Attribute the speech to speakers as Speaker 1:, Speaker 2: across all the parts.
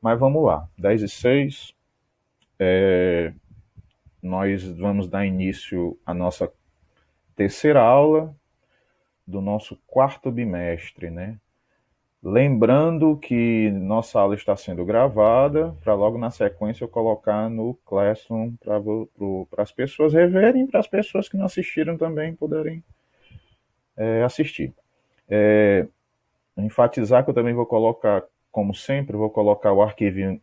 Speaker 1: Mas vamos lá, 10:06, nós vamos dar início à nossa terceira aula do nosso quarto bimestre, né? Lembrando que nossa aula está sendo gravada, para logo na sequência eu colocar no Classroom para as pessoas reverem, para as pessoas que não assistiram também poderem assistir. É, enfatizar que eu também vou colocar, como sempre, vou colocar o arquivo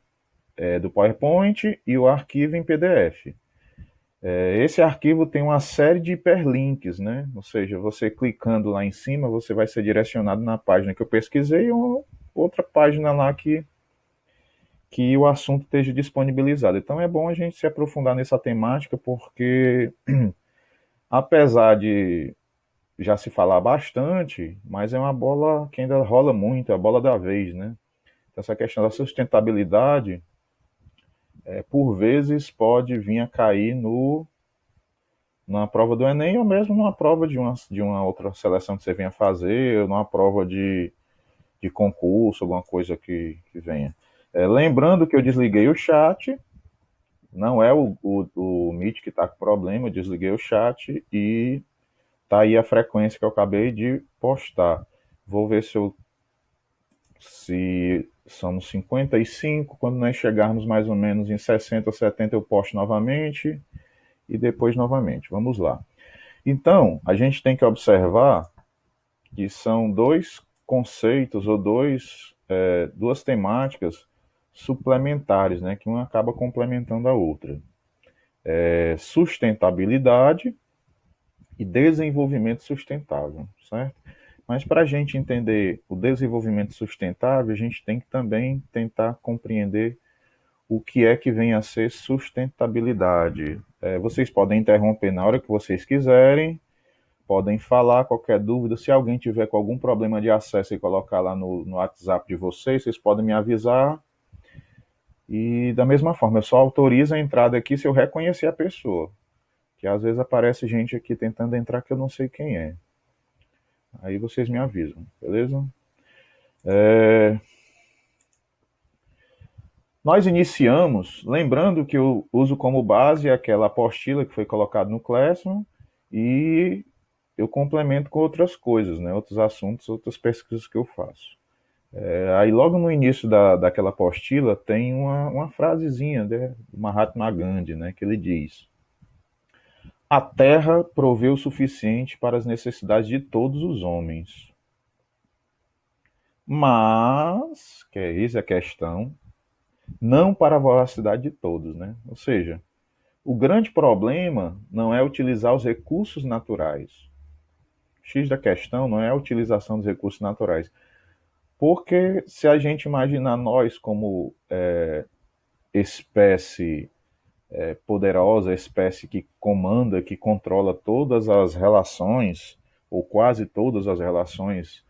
Speaker 1: do PowerPoint e o arquivo em PDF. Esse arquivo tem uma série de hiperlinks, né? Ou seja, você clicando lá em cima, você vai ser direcionado na página que eu pesquisei ou outra página lá que o assunto esteja disponibilizado. Então é bom a gente se aprofundar nessa temática, porque apesar de já se falar bastante, mas é uma bola que ainda rola muito, é a bola da vez, né? Então, essa questão da sustentabilidade, por vezes, pode vir a cair numa prova do Enem ou mesmo numa prova de uma outra seleção que você venha fazer, ou numa prova de concurso, alguma coisa que venha. Lembrando que eu desliguei o chat, não é o Meet que está com problema, eu desliguei o chat e tá aí a frequência que eu acabei de postar. Vou ver se somos 55, quando nós chegarmos mais ou menos em 60 ou 70 eu posto novamente e depois novamente. Vamos lá. Então, a gente tem que observar que são dois conceitos ou duas temáticas suplementares, né, que uma acaba complementando a outra. Sustentabilidade e desenvolvimento sustentável, certo? Mas para a gente entender o desenvolvimento sustentável, a gente tem que também tentar compreender o que é que vem a ser sustentabilidade. Vocês podem interromper na hora que vocês quiserem, podem falar qualquer dúvida. Se alguém tiver com algum problema de acesso e colocar lá no WhatsApp de vocês, vocês podem me avisar. E da mesma forma, eu só autorizo a entrada aqui se eu reconhecer a pessoa. Que às vezes aparece gente aqui tentando entrar que eu não sei quem é. Aí vocês me avisam, beleza? É, Nós iniciamos, lembrando que eu uso como base aquela apostila que foi colocada no Classroom e eu complemento com outras coisas, né? Outros assuntos, outras pesquisas que eu faço. Aí logo no início daquela apostila tem uma frasezinha do Mahatma Gandhi, né? Que ele diz: a terra proveu o suficiente para as necessidades de todos os homens. Mas, que é isso a questão, não para a voracidade de todos, né? Ou seja, o grande problema não é utilizar os recursos naturais. X da questão não é a utilização dos recursos naturais. Porque se a gente imaginar nós como espécie poderosa, espécie que comanda, que controla todas as relações, ou quase todas as relações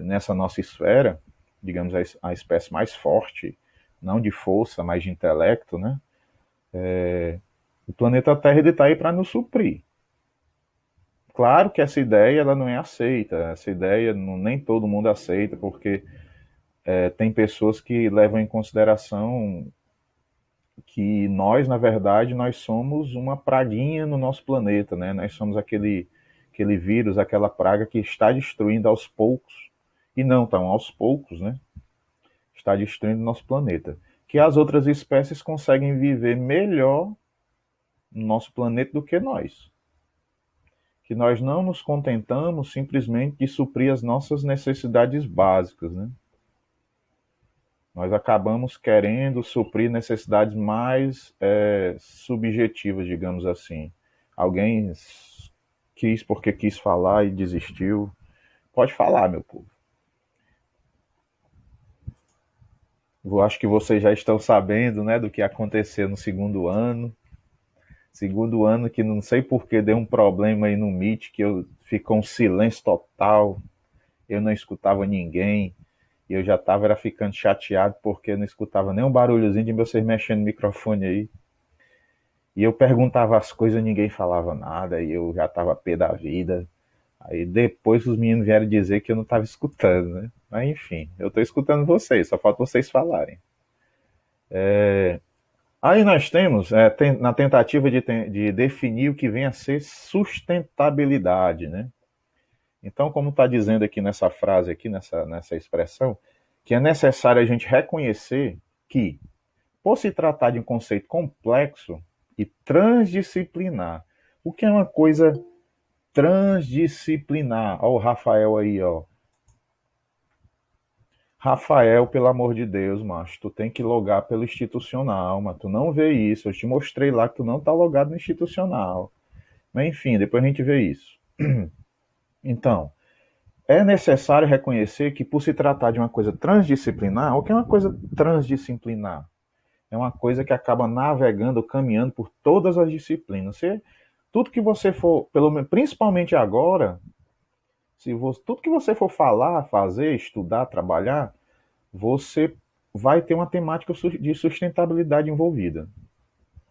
Speaker 1: nessa nossa esfera, digamos a espécie mais forte, não de força, mas de intelecto, né? O planeta Terra está aí para nos suprir. Claro que essa ideia ela não é aceita, essa ideia nem todo mundo aceita, porque tem pessoas que levam em consideração que nós, na verdade, nós somos uma praguinha no nosso planeta, né? Nós somos aquele vírus, aquela praga que está destruindo aos poucos, e não tão aos poucos, né? Está destruindo o nosso planeta. Que as outras espécies conseguem viver melhor no nosso planeta do que nós. Que nós não nos contentamos simplesmente de suprir as nossas necessidades básicas, né? Nós acabamos querendo suprir necessidades mais subjetivas, digamos assim. Alguém quis porque quis falar e desistiu. Pode falar, meu povo. Eu acho que vocês já estão sabendo, né, do que aconteceu no segundo ano. Segundo ano que não sei por que deu um problema aí no Meet, que ficou um silêncio total. Eu não escutava ninguém. E eu já estava ficando chateado porque eu não escutava nem um barulhozinho de vocês mexendo no microfone aí. E eu perguntava as coisas, ninguém falava nada, e eu já estava pé da vida. Aí depois os meninos vieram dizer que eu não estava escutando, né? Mas enfim, eu estou escutando vocês, só falta vocês falarem. Aí nós temos, na tentativa de definir o que vem a ser sustentabilidade, né? Então, como está dizendo aqui nessa frase, aqui nessa expressão, que é necessário a gente reconhecer que, por se tratar de um conceito complexo e transdisciplinar, o que é uma coisa transdisciplinar? Olha o Rafael aí, ó. Rafael, pelo amor de Deus, macho, tu tem que logar pelo institucional, mas tu não vê isso. Eu te mostrei lá que tu não tá logado no institucional. Mas enfim, depois a gente vê isso. Então, é necessário reconhecer que, por se tratar de uma coisa transdisciplinar, o que é uma coisa transdisciplinar? É uma coisa que acaba navegando, caminhando por todas as disciplinas. Tudo que você for, pelo menos, principalmente agora, tudo que você for falar, fazer, estudar, trabalhar, você vai ter uma temática de sustentabilidade envolvida.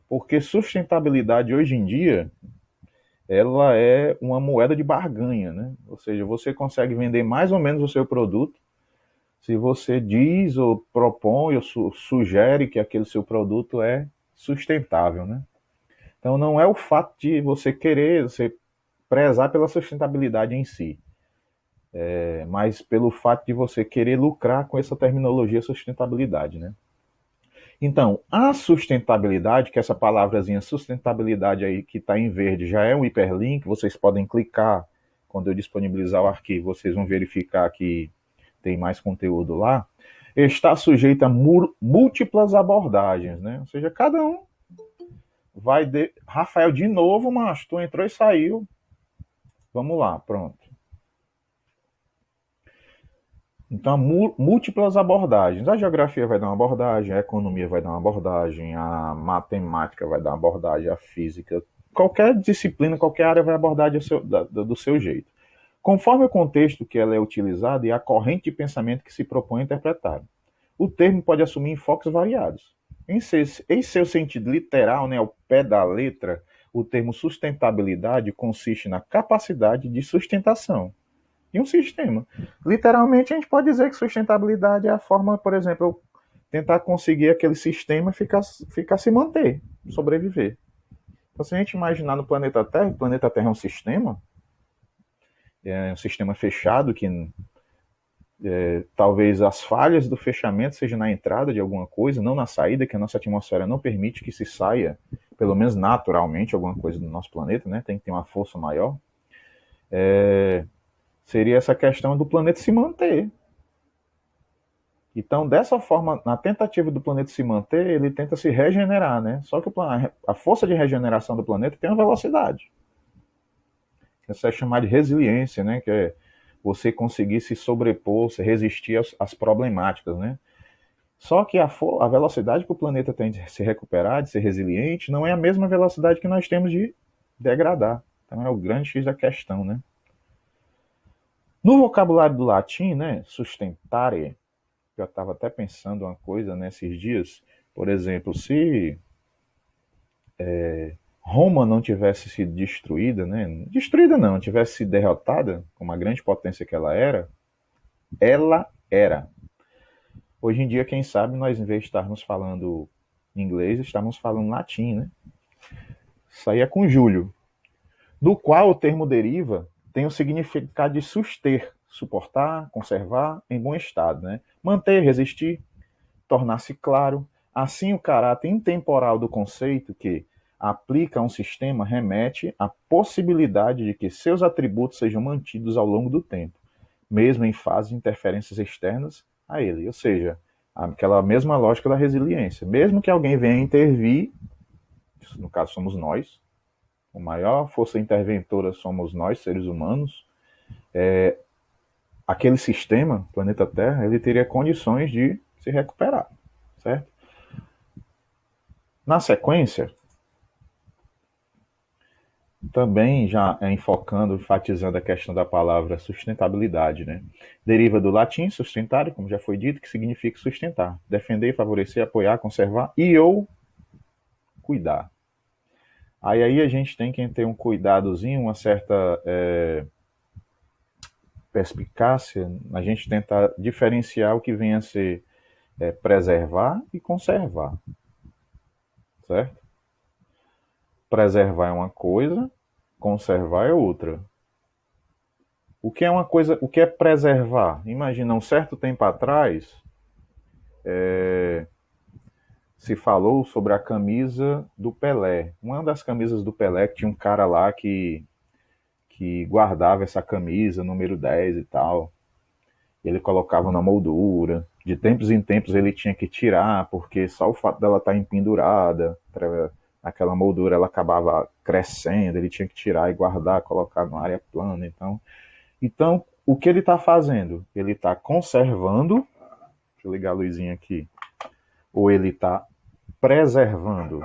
Speaker 1: Porque sustentabilidade hoje em dia, ela é uma moeda de barganha, né? Ou seja, você consegue vender mais ou menos o seu produto se você diz ou propõe ou sugere que aquele seu produto é sustentável, né? Então não é o fato de você querer, você prezar pela sustentabilidade em si, mas pelo fato de você querer lucrar com essa terminologia sustentabilidade, né? Então, a sustentabilidade, que essa palavrazinha sustentabilidade aí que está em verde já é um hiperlink, vocês podem clicar quando eu disponibilizar o arquivo, vocês vão verificar que tem mais conteúdo lá, está sujeita a múltiplas abordagens, né? Ou seja, cada um vai de... Rafael, de novo, macho, tu entrou e saiu. Vamos lá, pronto. Então, múltiplas abordagens. A geografia vai dar uma abordagem, a economia vai dar uma abordagem, a matemática vai dar uma abordagem, a física. Qualquer disciplina, qualquer área vai abordar do seu jeito. Conforme o contexto que ela é utilizada e a corrente de pensamento que se propõe a interpretar. O termo pode assumir enfoques variados. Em seu sentido literal, né, ao pé da letra, o termo sustentabilidade consiste na capacidade de sustentação de um sistema. Literalmente, a gente pode dizer que sustentabilidade é a forma, por exemplo, eu tentar conseguir aquele sistema ficar se manter, sobreviver. Então, se a gente imaginar no planeta Terra, o planeta Terra é um sistema fechado que talvez as falhas do fechamento sejam na entrada de alguma coisa, não na saída, que a nossa atmosfera não permite que se saia, pelo menos naturalmente, alguma coisa do nosso planeta, né? Tem que ter uma força maior. Seria essa questão do planeta se manter. Então, dessa forma, na tentativa do planeta se manter, ele tenta se regenerar, né? Só que a força de regeneração do planeta tem uma velocidade. Isso é chamado de resiliência, né? Que é você conseguir se sobrepor, se resistir às problemáticas, né? Só que a velocidade que o planeta tem de se recuperar, de ser resiliente, não é a mesma velocidade que nós temos de degradar. Então é o grande X da questão, né? No vocabulário do latim, né, sustentare, eu estava até pensando uma coisa nesses dias, por exemplo, se Roma não tivesse sido destruída, né, destruída não, tivesse sido derrotada, como a grande potência que ela era. Hoje em dia, quem sabe, nós em vez de estarmos falando inglês, estamos falando latim, né? Isso aí é com Júlio, do qual o termo deriva tem o significado de suster, suportar, conservar em bom estado, né? Manter, resistir, tornar-se claro. Assim, o caráter intemporal do conceito que aplica a um sistema remete à possibilidade de que seus atributos sejam mantidos ao longo do tempo, mesmo em fase de interferências externas a ele. Ou seja, aquela mesma lógica da resiliência. Mesmo que alguém venha intervir, no caso somos nós, a maior força interventora somos nós, seres humanos, aquele sistema, planeta Terra, ele teria condições de se recuperar, certo? Na sequência, também já enfocando, enfatizando a questão da palavra sustentabilidade, né? Deriva do latim sustentare, como já foi dito, que significa sustentar, defender, favorecer, apoiar, conservar e ou cuidar. Aí a gente tem que ter um cuidadozinho, uma certa perspicácia, a gente tentar diferenciar o que vem a ser é preservar e conservar, certo? Preservar é uma coisa, conservar é outra. O que é uma coisa, o que é preservar? Imagina, um certo tempo atrás, se falou sobre a camisa do Pelé. Uma das camisas do Pelé, que tinha um cara lá que guardava essa camisa, número 10 e tal. Ele colocava na moldura. De tempos em tempos ele tinha que tirar, porque só o fato dela estar empendurada, aquela moldura ela acabava crescendo, ele tinha que tirar e guardar, colocar numa área plana. Então o que ele está fazendo? Ele está conservando, deixa eu ligar a luzinha aqui, ou ele está preservando?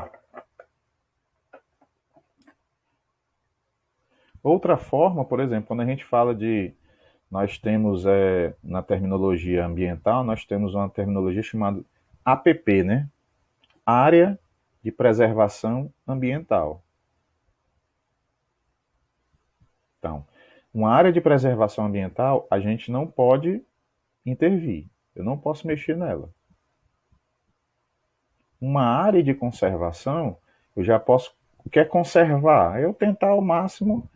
Speaker 1: Outra forma, por exemplo, quando a gente fala de. Nós temos, na terminologia ambiental, nós temos uma terminologia chamada APP, né? Área de Preservação Ambiental. Então, uma área de preservação ambiental, a gente não pode intervir. Eu não posso mexer nela. Uma área de conservação, eu já posso. O que é conservar? Eu tentar ao máximo,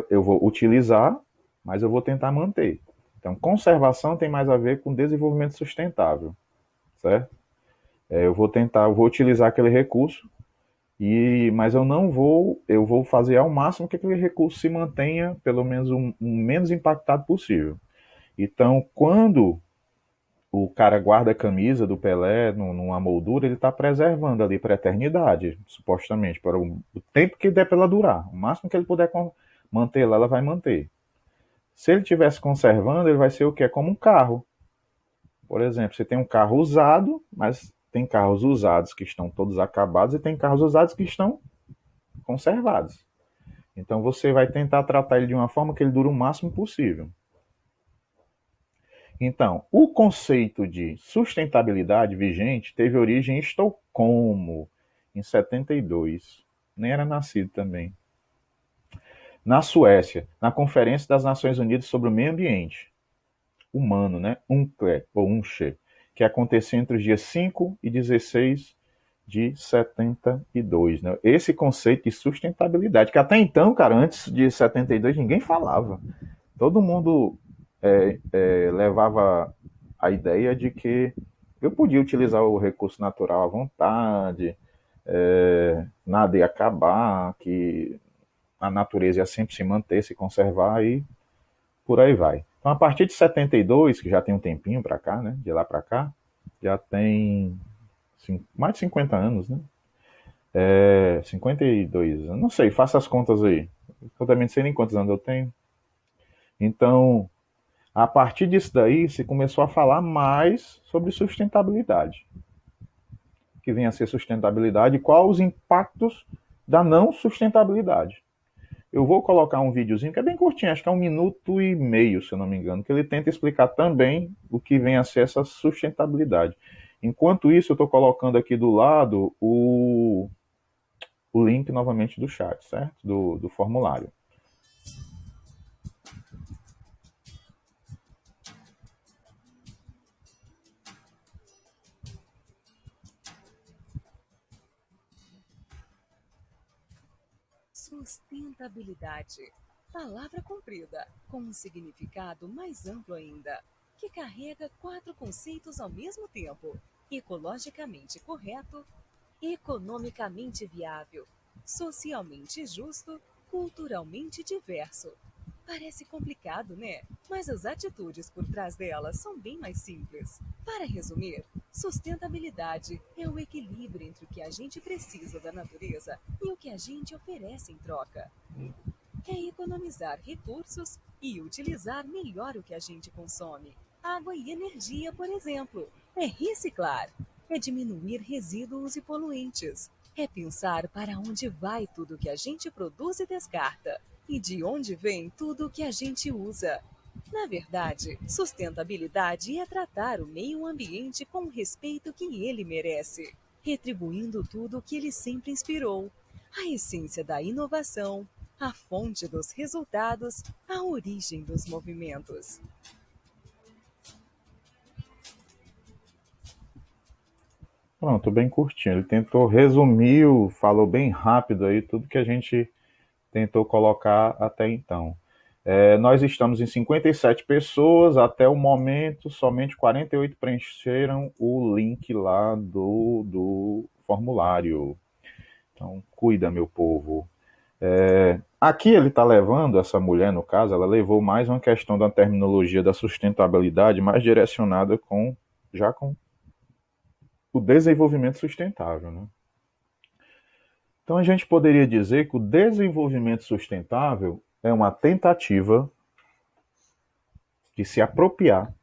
Speaker 1: eu vou utilizar, mas eu vou tentar manter. Então, conservação tem mais a ver com desenvolvimento sustentável, certo? Eu vou utilizar aquele recurso, mas eu vou fazer ao máximo que aquele recurso se mantenha pelo menos um menos impactado possível. Então, quando o cara guarda a camisa do Pelé numa moldura, ele está preservando ali para a eternidade, supostamente, para o tempo que der para ela durar. O máximo que ele puder manter lá, ela vai manter. Se ele estivesse conservando, ele vai ser o que? É como um carro. Por exemplo, você tem um carro usado, mas tem carros usados que estão todos acabados e tem carros usados que estão conservados. Então você vai tentar tratar ele de uma forma que ele dure o máximo possível. Então, o conceito de sustentabilidade vigente teve origem em Estocolmo, em 72. Nem era nascido também. Na Suécia, na Conferência das Nações Unidas sobre o Meio Ambiente Humano, né? UNCLE, ou UNCHE, que aconteceu entre os dias 5 e 16 de 72. Né? Esse conceito de sustentabilidade, que até então, cara, antes de 72, ninguém falava. Todo mundo levava a ideia de que eu podia utilizar o recurso natural à vontade, nada ia acabar, que a natureza ia sempre se manter, se conservar e por aí vai. Então, a partir de 72, que já tem um tempinho para cá, né, de lá para cá, já tem mais de 50 anos, né? 52 anos, não sei, faça as contas aí. Eu também não sei nem quantos anos eu tenho. Então, a partir disso daí, se começou a falar mais sobre sustentabilidade. O que vem a ser sustentabilidade e quais os impactos da não sustentabilidade. Eu vou colocar um videozinho que é bem curtinho, acho que é 1 minuto e meio, se eu não me engano, que ele tenta explicar também o que vem a ser essa sustentabilidade. Enquanto isso, eu estou colocando aqui do lado o link novamente do chat, certo? Do formulário.
Speaker 2: Sustentabilidade. Palavra comprida, com um significado mais amplo ainda, que carrega 4 conceitos ao mesmo tempo: ecologicamente correto, economicamente viável, socialmente justo, culturalmente diverso. Parece complicado, né? Mas as atitudes por trás delas são bem mais simples. Para resumir, sustentabilidade é o equilíbrio entre o que a gente precisa da natureza e o que a gente oferece em troca. É economizar recursos e utilizar melhor o que a gente consome. Água e energia, por exemplo. É reciclar. É diminuir resíduos e poluentes. É pensar para onde vai tudo que a gente produz e descarta. E de onde vem tudo que a gente usa. Na verdade, sustentabilidade é tratar o meio ambiente com o respeito que ele merece, retribuindo tudo o que ele sempre inspirou, a essência da inovação, a fonte dos resultados, a origem dos movimentos.
Speaker 1: Pronto, bem curtinho. Ele tentou resumir, falou bem rápido aí tudo que a gente tentou colocar até então. Nós estamos em 57 pessoas, até o momento somente 48 preencheram o link lá do formulário. Então, cuida, meu povo. Aqui ele está levando, essa mulher no caso, ela levou mais uma questão da terminologia da sustentabilidade mais direcionada com o desenvolvimento sustentável, né? Então a gente poderia dizer que o desenvolvimento sustentável é uma tentativa de se apropriar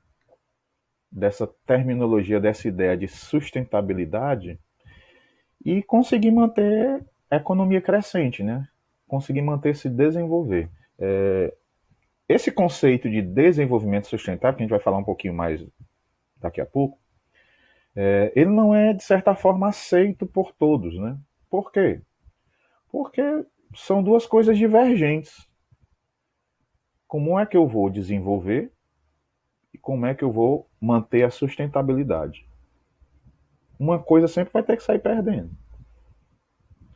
Speaker 1: dessa terminologia, dessa ideia de sustentabilidade e conseguir manter a economia crescente, né? Conseguir manter se desenvolver. Esse conceito de desenvolvimento sustentável, que a gente vai falar um pouquinho mais daqui a pouco, ele não é, de certa forma, aceito por todos, né? Por quê? Porque são duas coisas divergentes. Como é que eu vou desenvolver e como é que eu vou manter a sustentabilidade? Uma coisa sempre vai ter que sair perdendo.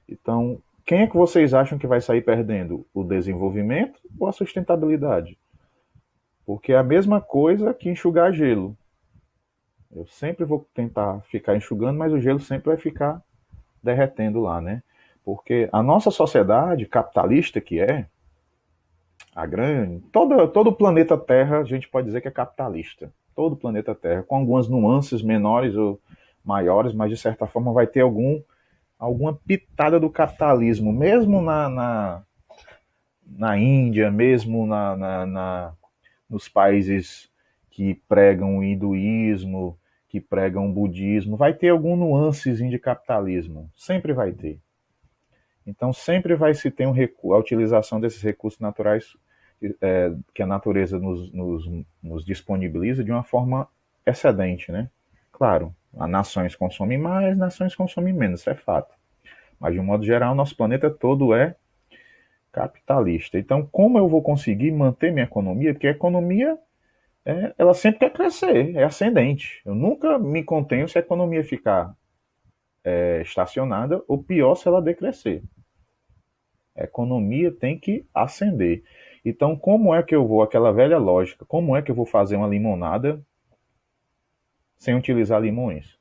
Speaker 1: Então, quem é que vocês acham que vai sair perdendo? O desenvolvimento ou a sustentabilidade? Porque é a mesma coisa que enxugar gelo. Eu sempre vou tentar ficar enxugando, mas o gelo sempre vai ficar derretendo lá, né? Porque a nossa sociedade capitalista que a grande, todo o planeta Terra, a gente pode dizer que é capitalista. Todo o planeta Terra, com algumas nuances menores ou maiores, mas de certa forma vai ter alguma pitada do capitalismo, mesmo na Índia, mesmo nos países que pregam o hinduísmo, que pregam o budismo, vai ter algum nuancezinho de capitalismo, sempre vai ter. Então sempre vai se ter a utilização desses recursos naturais que a natureza nos disponibiliza de uma forma excedente, né? Claro, as nações consomem mais, nações consomem menos, isso é fato. Mas de um modo geral, nosso planeta todo é capitalista. Então, como eu vou conseguir manter minha economia? Porque a economia, ela sempre quer crescer, é ascendente. Eu nunca me contenho se a economia ficar estacionada, ou pior, se ela decrescer. A economia tem que ascender. Então, como é que eu vou, aquela velha lógica, como é que eu vou fazer uma limonada sem utilizar limões?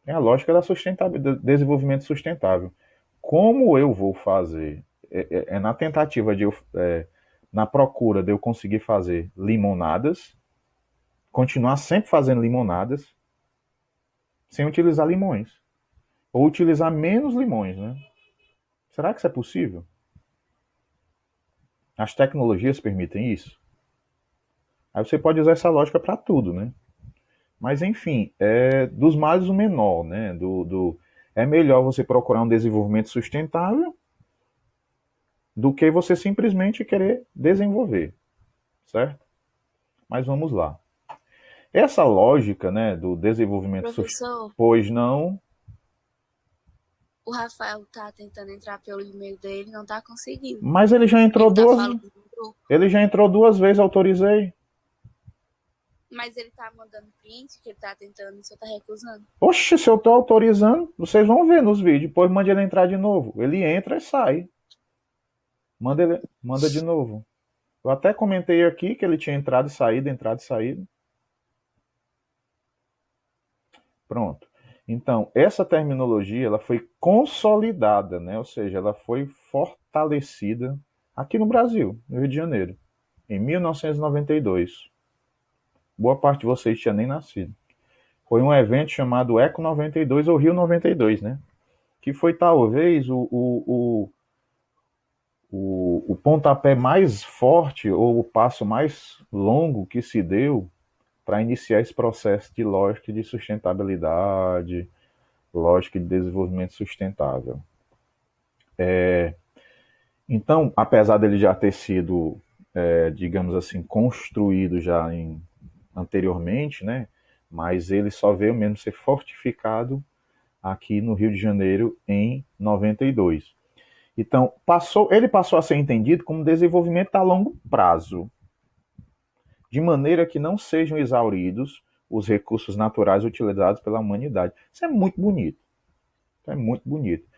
Speaker 1: É a lógica do desenvolvimento sustentável. Como eu vou fazer? Na tentativa na procura de eu conseguir fazer limonadas, continuar sempre fazendo limonadas, sem utilizar limões. Ou utilizar menos limões, né? Será que isso é possível? As tecnologias permitem isso? Aí você pode usar essa lógica para tudo, né? Mas enfim, dos males o menor, né? É melhor você procurar um desenvolvimento sustentável do que você simplesmente querer desenvolver, certo? Mas vamos lá. Essa lógica, né, do desenvolvimento sustentável,
Speaker 3: Professor,
Speaker 1: pois não,
Speaker 3: o Rafael tá tentando entrar pelo e-mail dele, não tá conseguindo.
Speaker 1: mas
Speaker 3: Ele tá falando no grupo,
Speaker 1: ele já entrou duas vezes, autorizei.
Speaker 3: mas ele tá mandando print que ele tá tentando e o senhor tá recusando.
Speaker 1: Oxe, se eu tô autorizando, vocês vão ver nos vídeos, depois mande ele entrar de novo. Ele entra e sai. Manda de novo. Eu até comentei aqui que ele tinha entrado e saído, entrado e saído. Pronto. Então, essa terminologia ela foi consolidada, né? Ou seja, ela foi fortalecida aqui no Brasil, no Rio de Janeiro, em 1992. Boa parte de vocês tinha nem nascido. Foi um evento chamado Eco 92 ou Rio 92, né? Que foi talvez o pontapé mais forte ou o passo mais longo que se deu para iniciar esse processo de lógica de sustentabilidade, lógica de desenvolvimento sustentável. Então, apesar dele já ter sido, digamos assim, construído já anteriormente, né? Mas ele só veio mesmo ser fortificado aqui no Rio de Janeiro em 92. Então, ele passou a ser entendido como desenvolvimento a longo prazo, de maneira que não sejam exauridos os recursos naturais utilizados pela humanidade. Isso é muito bonito. Isso é muito bonito.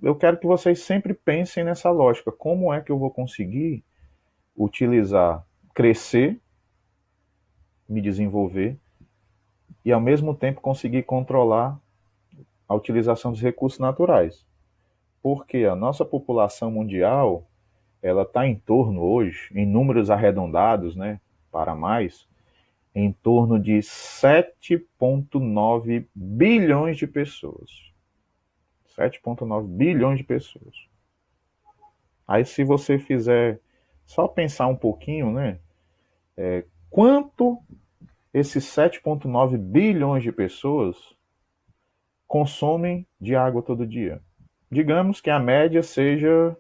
Speaker 1: Eu quero que vocês sempre pensem nessa lógica. Como é que eu vou conseguir utilizar, crescer, me desenvolver e ao mesmo tempo conseguir controlar a utilização dos recursos naturais? Porque a nossa população mundial, ela está em torno hoje, em números arredondados, né, para mais, em torno de 7,9 bilhões de pessoas. 7,9 bilhões de pessoas. Aí se você fizer só pensar um pouquinho, né, quanto esses 7,9 bilhões de pessoas consomem de água todo dia? Digamos que a média seja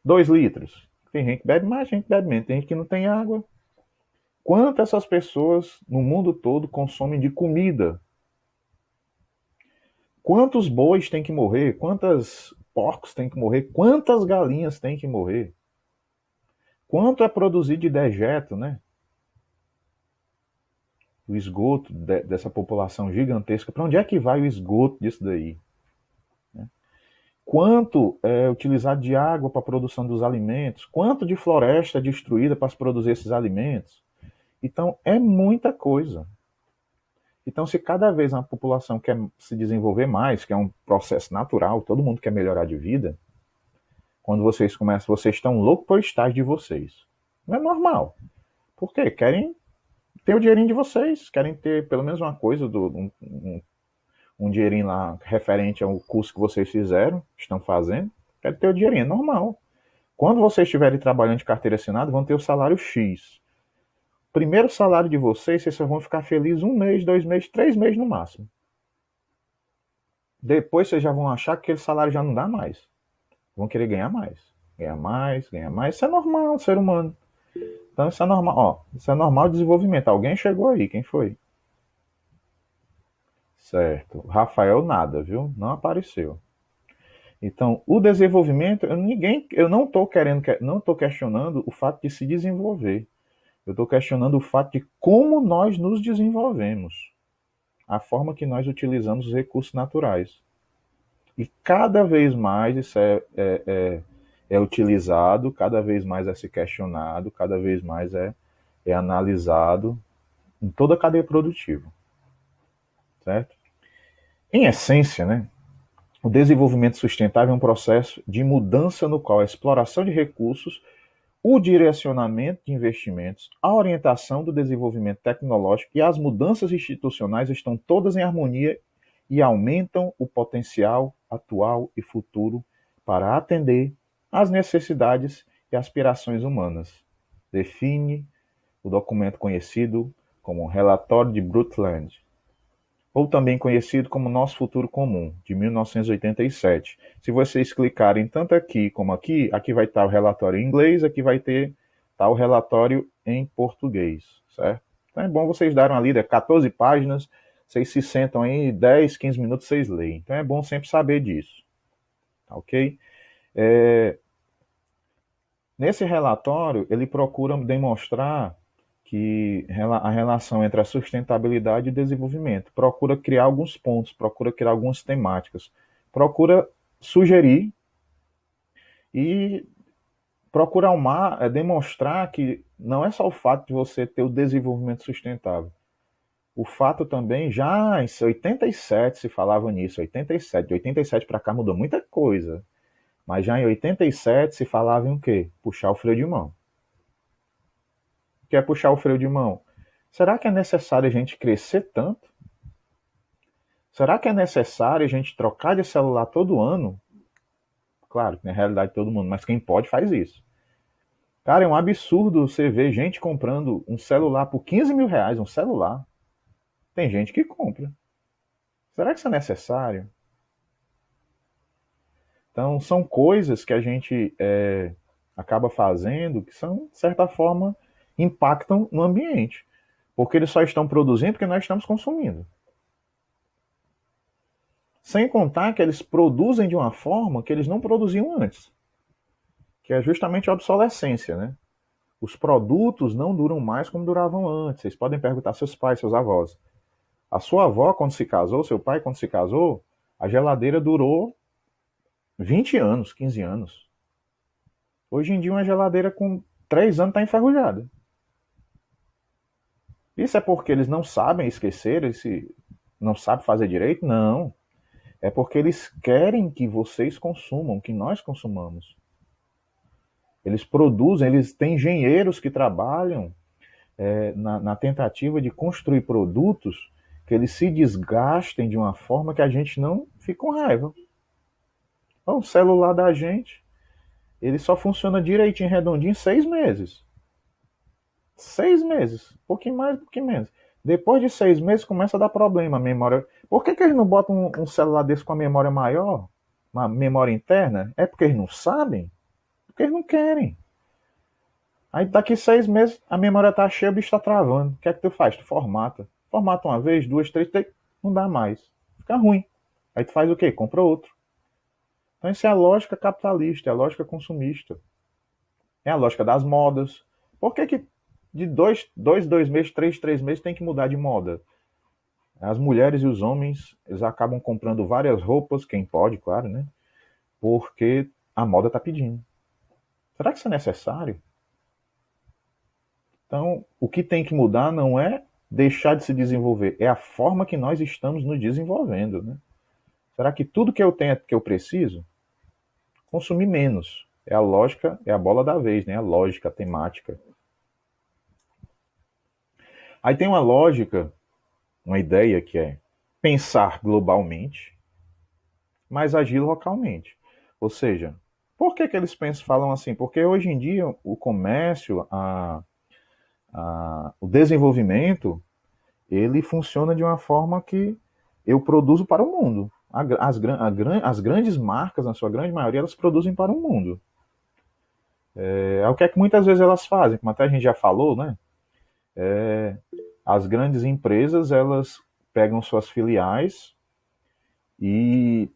Speaker 1: 2 litros. Tem gente que bebe mais, gente que bebe menos. Tem gente que não tem água. Quanto essas pessoas no mundo todo consomem de comida? Quantos bois tem que morrer? Quantos porcos tem que morrer? Quantas galinhas tem que morrer? Quanto é produzido de dejeto, né? O esgoto dessa população gigantesca. Para onde é que vai o esgoto disso daí? Quanto é utilizado de água para a produção dos alimentos? Quanto de floresta é destruída para se produzir esses alimentos? Então, é muita coisa. Então, se cada vez a população quer se desenvolver mais, que é um processo natural, todo mundo quer melhorar de vida, quando vocês começam, vocês estão loucos por estágio de vocês. Não é normal. Por quê? Querem ter o dinheirinho de vocês, querem ter pelo menos uma coisa, um dinheirinho lá referente ao curso que vocês fizeram, estão fazendo, querem ter o dinheirinho, é normal. Quando vocês estiverem trabalhando de carteira assinada, vão ter o salário X. Primeiro salário de vocês só vão ficar felizes 1 mês, 2 meses, 3 meses no máximo. Depois vocês já vão achar que aquele salário já não dá mais. Vão querer ganhar mais. Ganhar mais, ganhar mais. Isso é normal, ser humano. Então isso é normal. Ó, isso é normal de desenvolvimento. Alguém chegou aí, quem foi? Certo. Rafael nada, viu? Não apareceu. Então, o desenvolvimento, eu não estou não estou questionando o fato de se desenvolver. Eu estou questionando o fato de como nós nos desenvolvemos, a forma que nós utilizamos os recursos naturais. E cada vez mais isso é utilizado, cada vez mais é se questionado, cada vez mais é analisado em toda a cadeia produtiva. Certo? Em essência, né, o desenvolvimento sustentável é um processo de mudança no qual a exploração de recursos, o direcionamento de investimentos, a orientação do desenvolvimento tecnológico e as mudanças institucionais estão todas em harmonia e aumentam o potencial atual e futuro para atender às necessidades e aspirações humanas. Define o documento conhecido como Relatório de Brundtland, ou também conhecido como Nosso Futuro Comum, de 1987. Se vocês clicarem tanto aqui como aqui, aqui vai estar o relatório em inglês, aqui vai ter o relatório em português, certo? Então é bom vocês darem uma lida, 14 páginas, vocês se sentam aí, 10, 15 minutos vocês leem. Então é bom sempre saber disso, ok? Nesse relatório, ele procura demonstrar que a relação entre a sustentabilidade e o desenvolvimento procura criar alguns pontos, procura criar algumas temáticas, procura sugerir e procura demonstrar que não é só o fato de você ter o desenvolvimento sustentável. O fato também, já em 87 se falava nisso, 87, de 87 para cá mudou muita coisa, mas já em 87 se falava em o quê? Puxar o freio de mão. Que é puxar o freio de mão. Será que é necessário a gente crescer tanto? Será que é necessário a gente trocar de celular todo ano? Claro que na realidade todo mundo, mas quem pode faz isso. Cara, é um absurdo você ver gente comprando um celular por 15 mil reais, um celular. Tem gente que compra. Será que isso é necessário? Então, são coisas que a gente acaba fazendo que são, de certa forma, impactam no ambiente. Porque eles só estão produzindo porque nós estamos consumindo. Sem contar que eles produzem de uma forma que eles não produziam antes. Que é justamente a obsolescência, né? Os produtos não duram mais como duravam antes. Vocês podem perguntar aos seus pais, seus avós. A sua avó, quando se casou, seu pai, quando se casou, a geladeira durou 20 anos, 15 anos. Hoje em dia, uma geladeira com 3 anos está enferrujada. Isso é porque eles não sabem esquecer, não sabem fazer direito? Não. É porque eles querem que vocês consumam, que nós consumamos. Eles produzem, eles têm engenheiros que trabalham na tentativa de construir produtos que eles se desgastem de uma forma que a gente não fique com raiva. Então, o celular da gente, ele só funciona direitinho, redondinho, 6 meses. 6 meses. Um pouquinho mais, um pouquinho menos. Depois de 6 meses começa a dar problema a memória. Por que eles não botam um celular desse com a memória maior? Uma memória interna? É porque eles não sabem? Porque eles não querem. Aí daqui 6 meses a memória tá cheia, o bicho tá travando. O que é que tu faz? Tu formata. Formata uma vez, duas, três, não dá mais. Fica ruim. Aí tu faz o quê? Compra outro. Então isso é a lógica capitalista, é a lógica consumista. É a lógica das modas. Por que de dois meses, três meses tem que mudar de moda? As mulheres e os homens, eles acabam comprando várias roupas, quem pode, claro, né? Porque a moda tá pedindo. Será que isso é necessário? Então, o que tem que mudar não é deixar de se desenvolver, é a forma que nós estamos nos desenvolvendo, né? Será que tudo que eu tenho é que eu preciso? Consumir menos. É a lógica, é a bola da vez, né? A lógica, a temática. Aí tem uma lógica, uma ideia que é pensar globalmente, mas agir localmente. Ou seja, por que eles pensam, falam assim? Porque hoje em dia o comércio, o desenvolvimento, ele funciona de uma forma que eu produzo para o mundo. As grandes marcas, na sua grande maioria, elas produzem para o mundo. É o que é que muitas vezes elas fazem, como até a gente já falou, né? As grandes empresas, elas pegam suas filiais e...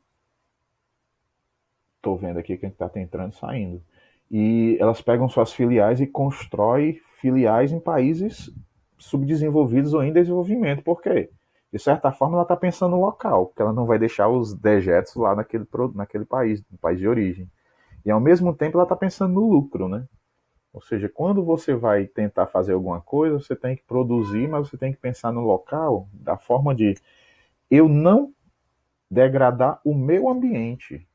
Speaker 1: Estou vendo aqui que a gente está entrando e saindo. E elas pegam suas filiais e constroem filiais em países subdesenvolvidos ou em desenvolvimento. Por quê? De certa forma, ela está pensando no local, porque ela não vai deixar os dejetos lá naquele país, no país de origem. E, ao mesmo tempo, ela está pensando no lucro, né? Ou seja, quando você vai tentar fazer alguma coisa, você tem que produzir, mas você tem que pensar no local da forma de eu não degradar o meu ambiente.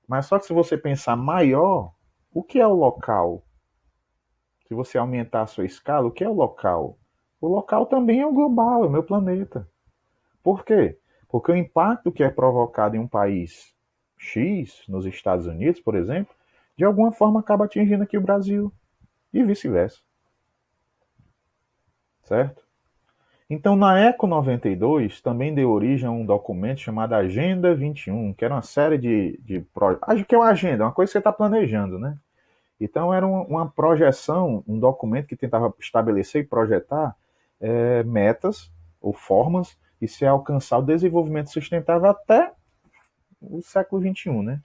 Speaker 1: Mas só que se você pensar maior, o que é o local? Se você aumentar a sua escala, o que é o local? O local também é o global, é o meu planeta. Por quê? Porque o impacto que é provocado em um país X, nos Estados Unidos, por exemplo, de alguma forma acaba atingindo aqui o Brasil. E vice-versa. Certo? Então, na Eco 92, também deu origem a um documento chamado Agenda 21, que era uma série de projetos. Que é uma agenda, uma coisa que você está planejando, né? Então, era uma projeção, um documento que tentava estabelecer e projetar metas ou formas de se alcançar o desenvolvimento sustentável até o século XXI, né?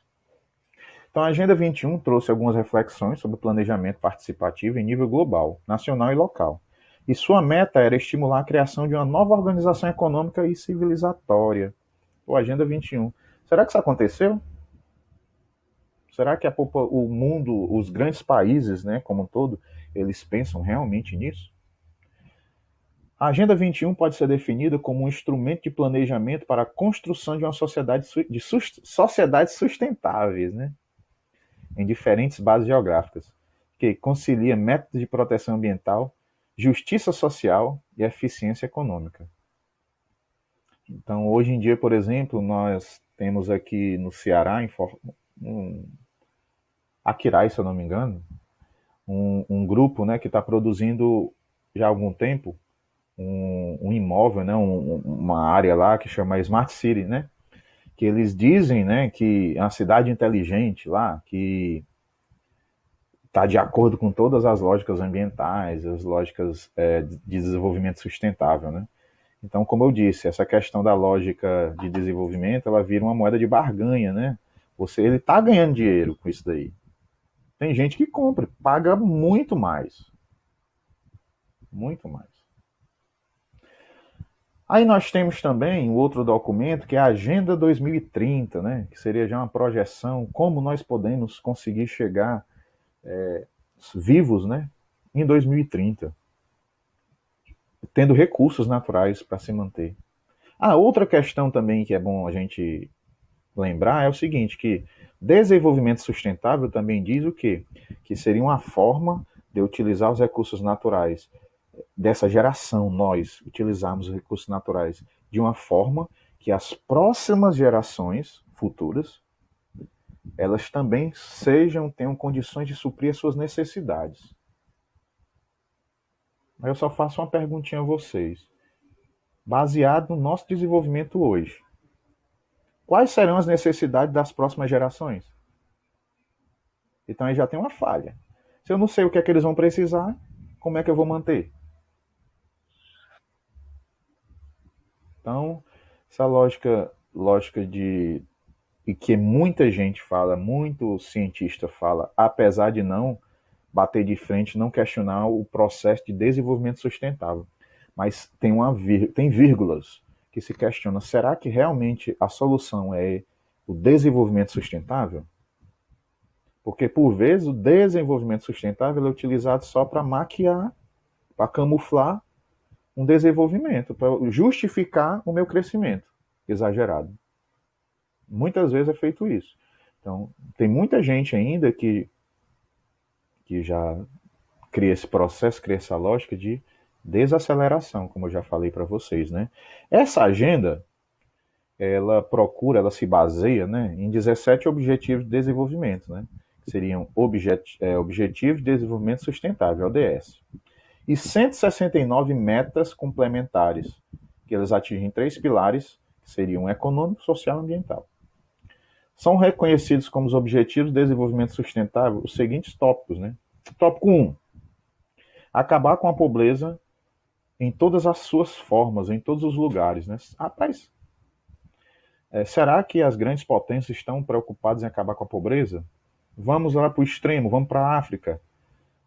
Speaker 1: Então, a Agenda 21 trouxe algumas reflexões sobre o planejamento participativo em nível global, nacional e local. E sua meta era estimular a criação de uma nova organização econômica e civilizatória. O Agenda 21. Será que isso aconteceu? Será que o mundo, os grandes países, né, como um todo, eles pensam realmente nisso? A Agenda 21 pode ser definida como um instrumento de planejamento para a construção de uma sociedade sociedades sustentáveis, né, em diferentes bases geográficas, que concilia métodos de proteção ambiental, justiça social e eficiência econômica. Então, hoje em dia, por exemplo, nós temos aqui no Ceará, Aquiraz, se eu não me engano, um grupo, né, que está produzindo já há algum tempo um imóvel, né, uma área lá que chama Smart City, né, que eles dizem, né, que é uma cidade inteligente lá, que está de acordo com todas as lógicas ambientais, as lógicas de desenvolvimento sustentável, né? Então, como eu disse, essa questão da lógica de desenvolvimento, ela vira uma moeda de barganha, né? Ele está ganhando dinheiro com isso daí. Tem gente que compra, paga muito mais. Muito mais. Aí nós temos também o outro documento, que é a Agenda 2030, né? Que seria já uma projeção, como nós podemos conseguir chegar vivos, né? Em 2030, tendo recursos naturais para se manter. Outra questão também que é bom a gente lembrar é o seguinte, que desenvolvimento sustentável também diz o quê? Que seria uma forma de utilizar os recursos naturais dessa geração, nós utilizarmos os recursos naturais de uma forma que as próximas gerações futuras elas também tenham condições de suprir as suas necessidades. Eu só faço uma perguntinha a vocês. Baseado no nosso desenvolvimento hoje, quais serão as necessidades das próximas gerações? Então aí já tem uma falha. Se eu não sei o que é que eles vão precisar, como é que eu vou manter? Então, essa lógica de e que muita gente fala, muito cientista fala, apesar de não bater de frente, não questionar o processo de desenvolvimento sustentável. Mas tem vírgulas que se questiona, será que realmente a solução é o desenvolvimento sustentável? Porque, por vezes, o desenvolvimento sustentável é utilizado só para maquiar, para camuflar um desenvolvimento, para justificar o meu crescimento exagerado. Muitas vezes é feito isso. Então, tem muita gente ainda que já cria esse processo, cria essa lógica de desaceleração, como eu já falei para vocês, né? Essa agenda, ela se baseia, né, em 17 objetivos de desenvolvimento, né? Que seriam Objetivos de Desenvolvimento Sustentável, ODS. E 169 metas complementares, que elas atingem 3 pilares, que seriam econômico, social e ambiental. São reconhecidos como os Objetivos de Desenvolvimento Sustentável os seguintes tópicos, né? Tópico 1. Acabar com a pobreza em todas as suas formas, em todos os lugares, né? Rapaz, será que as grandes potências estão preocupadas em acabar com a pobreza? Vamos lá para o extremo, vamos para a África.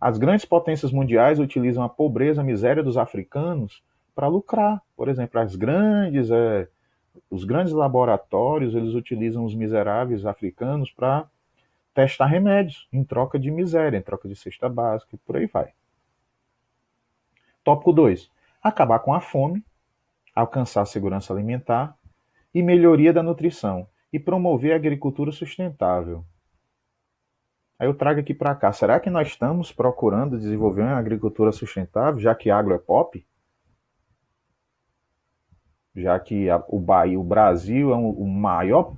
Speaker 1: As grandes potências mundiais utilizam a pobreza, a miséria dos africanos para lucrar. Por exemplo, os grandes laboratórios, eles utilizam os miseráveis africanos para testar remédios em troca de miséria, em troca de cesta básica e por aí vai. Tópico 2. Acabar com a fome, alcançar a segurança alimentar e melhoria da nutrição e promover a agricultura sustentável. Aí eu trago aqui para cá. Será que nós estamos procurando desenvolver uma agricultura sustentável, já que agro é pop? Já que o Brasil é o maior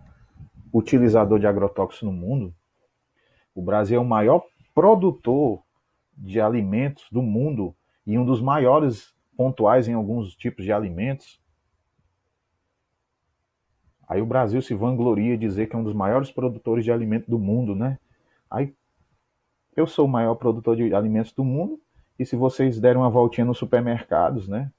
Speaker 1: utilizador de agrotóxicos no mundo? O Brasil é o maior produtor de alimentos do mundo e um dos maiores pontuais em alguns tipos de alimentos. Aí o Brasil se vangloria de dizer que é um dos maiores produtores de alimentos do mundo, né? Aí eu sou o maior produtor de alimentos do mundo e se vocês derem uma voltinha nos supermercados, né?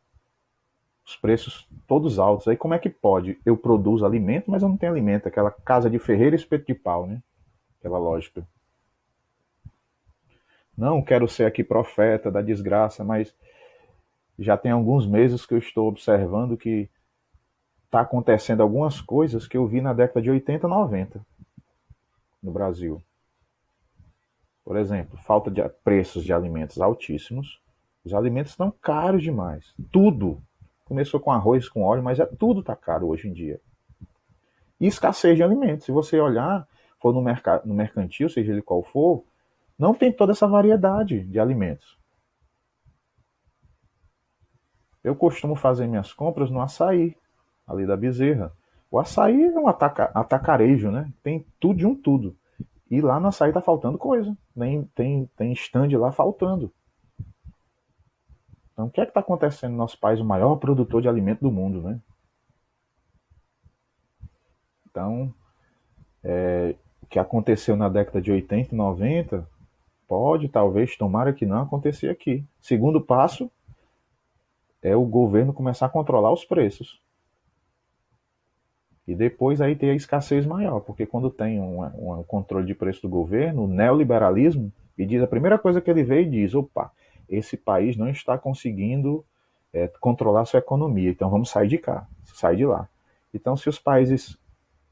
Speaker 1: Os preços todos altos. Aí como é que pode? Eu produzo alimento, mas eu não tenho alimento. Aquela casa de ferreiro e espeto de pau, né? Aquela lógica. Não quero ser aqui profeta da desgraça, mas já tem alguns meses que eu estou observando que está acontecendo algumas coisas que eu vi na década de 80, 90 no Brasil. Por exemplo, falta de preços de alimentos altíssimos. Os alimentos estão caros demais. Tudo. Começou com arroz, com óleo, mas tudo está caro hoje em dia. E escassez de alimentos. Se você olhar, for no mercantil, seja ele qual for, não tem toda essa variedade de alimentos. Eu costumo fazer minhas compras no açaí, ali da Bezerra. O açaí é um atacarejo, né? Tem tudo de um tudo. E lá no açaí tá faltando coisa. Tem stand lá faltando. Então o que é que está acontecendo no nosso país, o maior produtor de alimento do mundo, né? Então, o que aconteceu na década de 80 e 90 pode, talvez, tomara que não acontecer aqui. Segundo passo é o governo começar a controlar os preços. E depois aí tem a escassez maior, porque quando tem um controle de preço do governo, o neoliberalismo, e diz a primeira coisa que ele vê e diz, opa, esse país não está conseguindo controlar sua economia, então vamos sair de cá, sair de lá. Então, se os países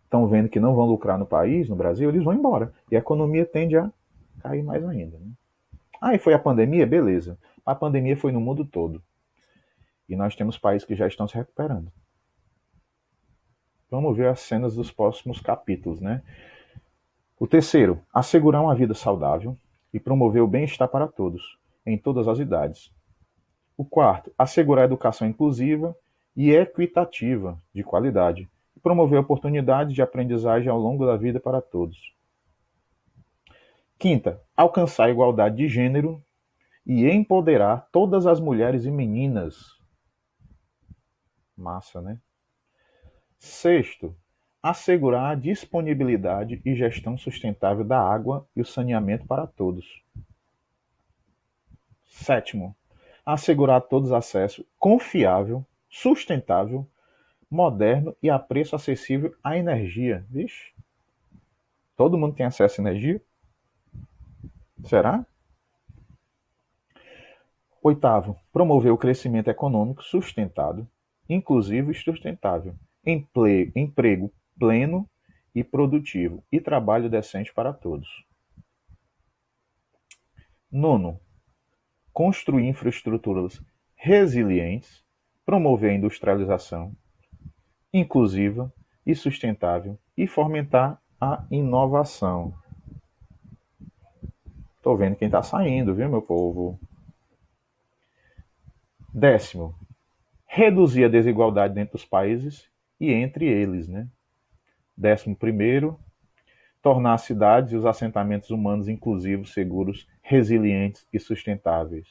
Speaker 1: estão vendo que não vão lucrar no país, no Brasil, eles vão embora. E a economia tende a cair mais ainda. Né? E foi a pandemia? Beleza. A pandemia foi no mundo todo. E nós temos países que já estão se recuperando. Vamos ver as cenas dos próximos capítulos, né? O terceiro, assegurar uma vida saudável e promover o bem-estar para todos, em todas as idades. O quarto, assegurar a educação inclusiva e equitativa, de qualidade, e promover oportunidades de aprendizagem ao longo da vida para todos. Quinta, alcançar a igualdade de gênero e empoderar todas as mulheres e meninas. Massa, né? Sexto, assegurar a disponibilidade e gestão sustentável da água e o saneamento para todos. Sétimo, assegurar a todos acesso confiável, sustentável, moderno e a preço acessível à energia. Vixe, todo mundo tem acesso à energia? Será? Oitavo, promover o crescimento econômico sustentado, inclusivo e sustentável, emprego pleno e produtivo e trabalho decente para todos. Nono, construir infraestruturas resilientes, promover a industrialização inclusiva e sustentável e fomentar a inovação. Estou vendo quem está saindo, viu, meu povo? Décimo, reduzir a desigualdade dentro dos países e entre eles, né? 11º, tornar as cidades e os assentamentos humanos inclusivos, seguros, resilientes e sustentáveis.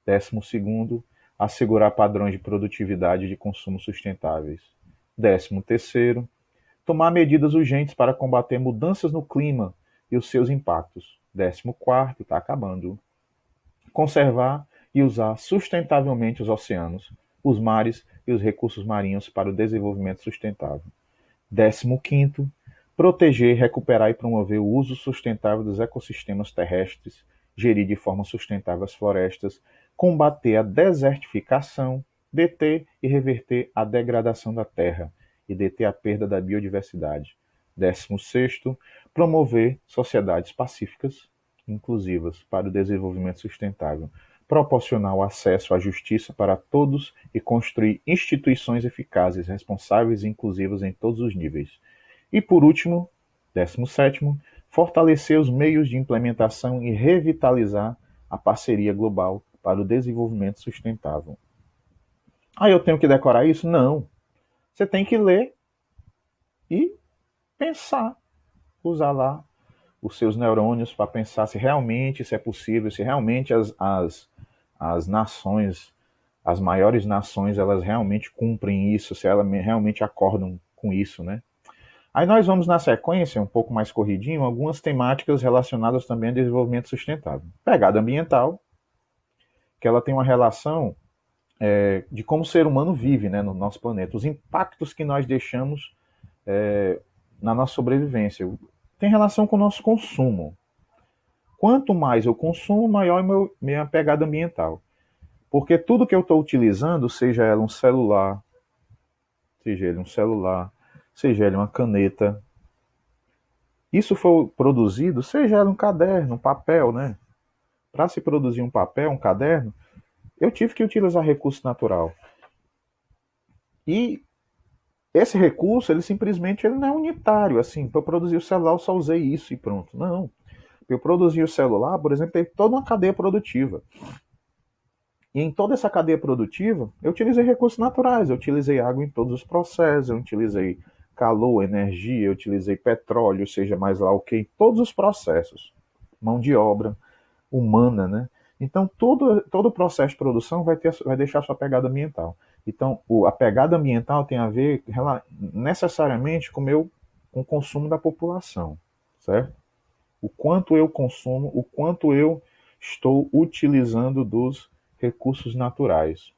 Speaker 1: 12º, assegurar padrões de produtividade e de consumo sustentáveis. 13º, tomar medidas urgentes para combater mudanças no clima e os seus impactos. 14º, está acabando. Conservar e usar sustentavelmente os oceanos, os mares e os recursos marinhos para o desenvolvimento sustentável. 15º, proteger, recuperar e promover o uso sustentável dos ecossistemas terrestres, gerir de forma sustentável as florestas, combater a desertificação, deter e reverter a degradação da terra e deter a perda da biodiversidade. 16º, promover sociedades pacíficas, inclusivas para o desenvolvimento sustentável, proporcionar o acesso à justiça para todos e construir instituições eficazes, responsáveis e inclusivas em todos os níveis. E por último, 17º, fortalecer os meios de implementação e revitalizar a parceria global para o desenvolvimento sustentável. Eu tenho que decorar isso? Não. Você tem que ler e pensar, usar lá os seus neurônios para pensar se realmente isso é possível, se realmente as nações, as maiores nações, elas realmente cumprem isso, se elas realmente acordam com isso, né? Aí nós vamos na sequência, um pouco mais corridinho, algumas temáticas relacionadas também ao desenvolvimento sustentável. Pegada ambiental, que ela tem uma relação de como o ser humano vive, né, no nosso planeta, os impactos que nós deixamos na nossa sobrevivência. Tem relação com o nosso consumo. Quanto mais eu consumo, maior é minha pegada ambiental. Porque tudo que eu estou utilizando, seja ele um celular, seja ele uma caneta, isso foi produzido, seja ele um caderno, um papel, né? Para se produzir um papel, um caderno, eu tive que utilizar recurso natural. E esse recurso, ele não é unitário, assim, para eu produzir o celular eu só usei isso e pronto. Não. Para eu produzir o celular, por exemplo, tem toda uma cadeia produtiva. E em toda essa cadeia produtiva, eu utilizei recursos naturais, eu utilizei água em todos os processos, eu utilizei calor, energia, eu utilizei petróleo, seja mais lá o que, em todos os processos. Mão de obra humana, né? Então, todo o processo de produção vai deixar sua pegada ambiental. Então, a pegada ambiental tem a ver necessariamente com o consumo da população, certo? O quanto eu consumo, o quanto eu estou utilizando dos recursos naturais.